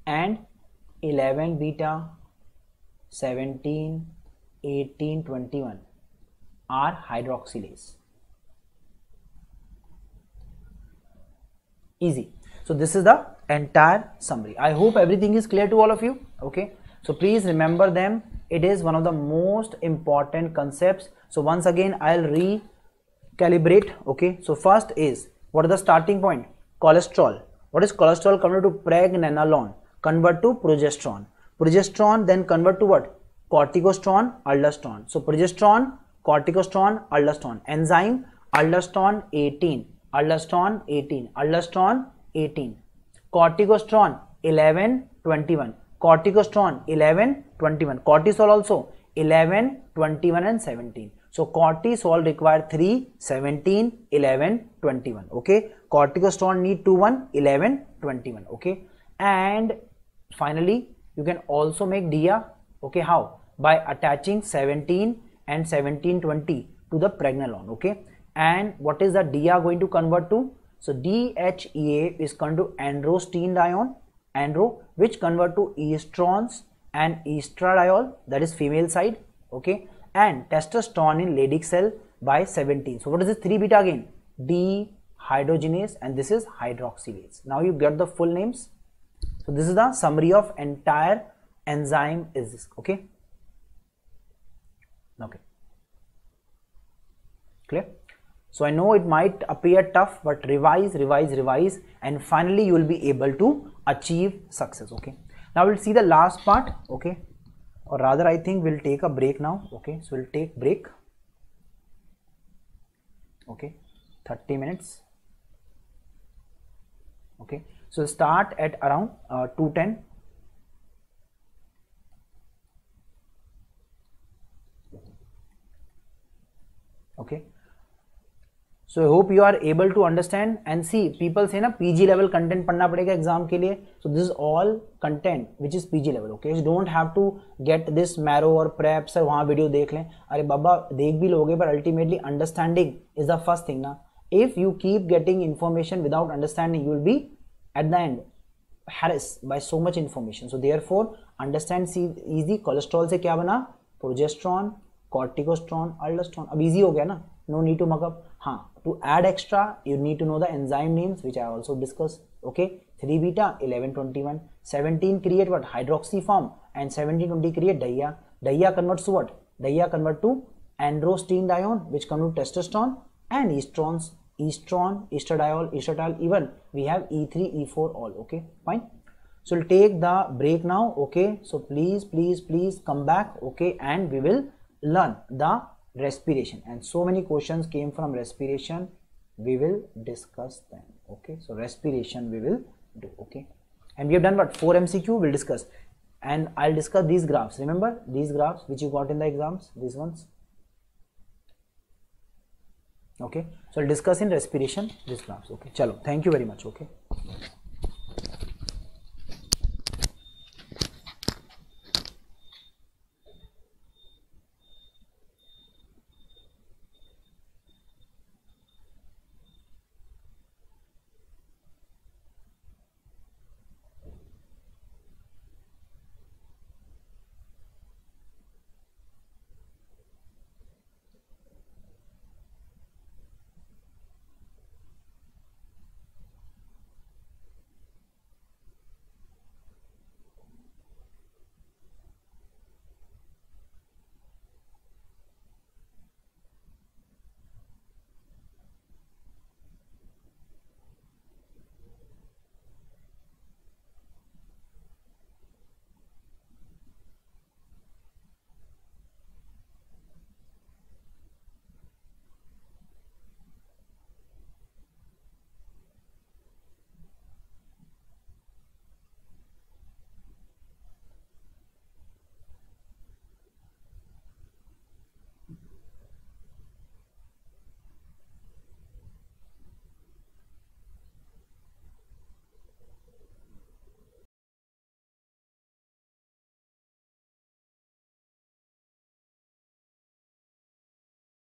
Speaker 1: And 11 beta, 17, 18, 21 are hydroxylase. Easy. So this is the entire summary. I hope everything is clear to all of you. Okay, so please remember them. It is one of the most important concepts. So once again I'll recalibrate. Okay, so first is, what is the starting point? Cholesterol. What is cholesterol? Convert to pregnenolone, convert to progesterone. Progesterone then convert to what? Corticosterone, aldosterone. So progesterone, corticosterone, aldosterone. Enzyme aldosterone 18, aldosterone 18, aldosterone 18. Corticosterone 11, 21. Corticosterone 11, 21. Cortisol also 11, 21 and 17. So cortisol require 3, 17, 11, 21. Okay, corticosterone need 2, 1, 11, 21. Okay, and finally you can also make DIA. Okay, how? By attaching 17 and 1720 to the pregnenolone. Okay, and what is the DIA going to convert to? So DHEA is going to androstenedione, which convert to estrons and estradiol, that is female side. Okay, and testosterone in Leydig cell by 17. So what is this 3 beta again? Dehydrogenase, and this is hydroxylase. Now you get the full names. So this is the summary of entire enzyme is this. Okay, clear? So I know it might appear tough, but revise, and finally you will be able to achieve success. Okay, now we'll see the last part. Okay, or rather I think we'll take a break now. Okay, so we'll take break. Okay, 30 minutes. Okay, so we'll start at around 2:10. Okay, so I hope you are able to understand. And see, people say na PG level content पढ़ना पड़ेगा exam के लिए. So this is all content which is PG level. Okay, you don't have to get this marrow or prep. Sir वहाँ video देख लें. अरे बाबा देख भी लोगे, but ultimately understanding is the first thing ना. If you keep getting information without understanding, you will be at the end harassed by so much information. So therefore understand. See, easy. Cholesterol से क्या बना? Progesterone, corticosterone, aldosterone. अब easy हो गया ना. No need to muck up. हाँ, to add extra you need to know the enzyme names which I also discussed. Okay, 3 beta, 11, 21, 17 create what? Hydroxy form, and 17, 20 create DIA. DIA converts to what? DIA convert to androstenedione, which convert to testosterone and estrons, estron, estradiol, estradiol. Even we have E3, E4 all. Okay, fine. So we'll take the break now. Okay, so please come back. Okay, and we will learn the respiration, and so many questions came from respiration. We will discuss them. Okay, so respiration we will do. Okay, and we have done what? 4 MCQ we'll discuss, and I'll discuss these graphs. Remember these graphs which you got in the exams, these ones. Okay, so I'll discuss in respiration these graphs. Okay, chalo, thank you very much. Okay.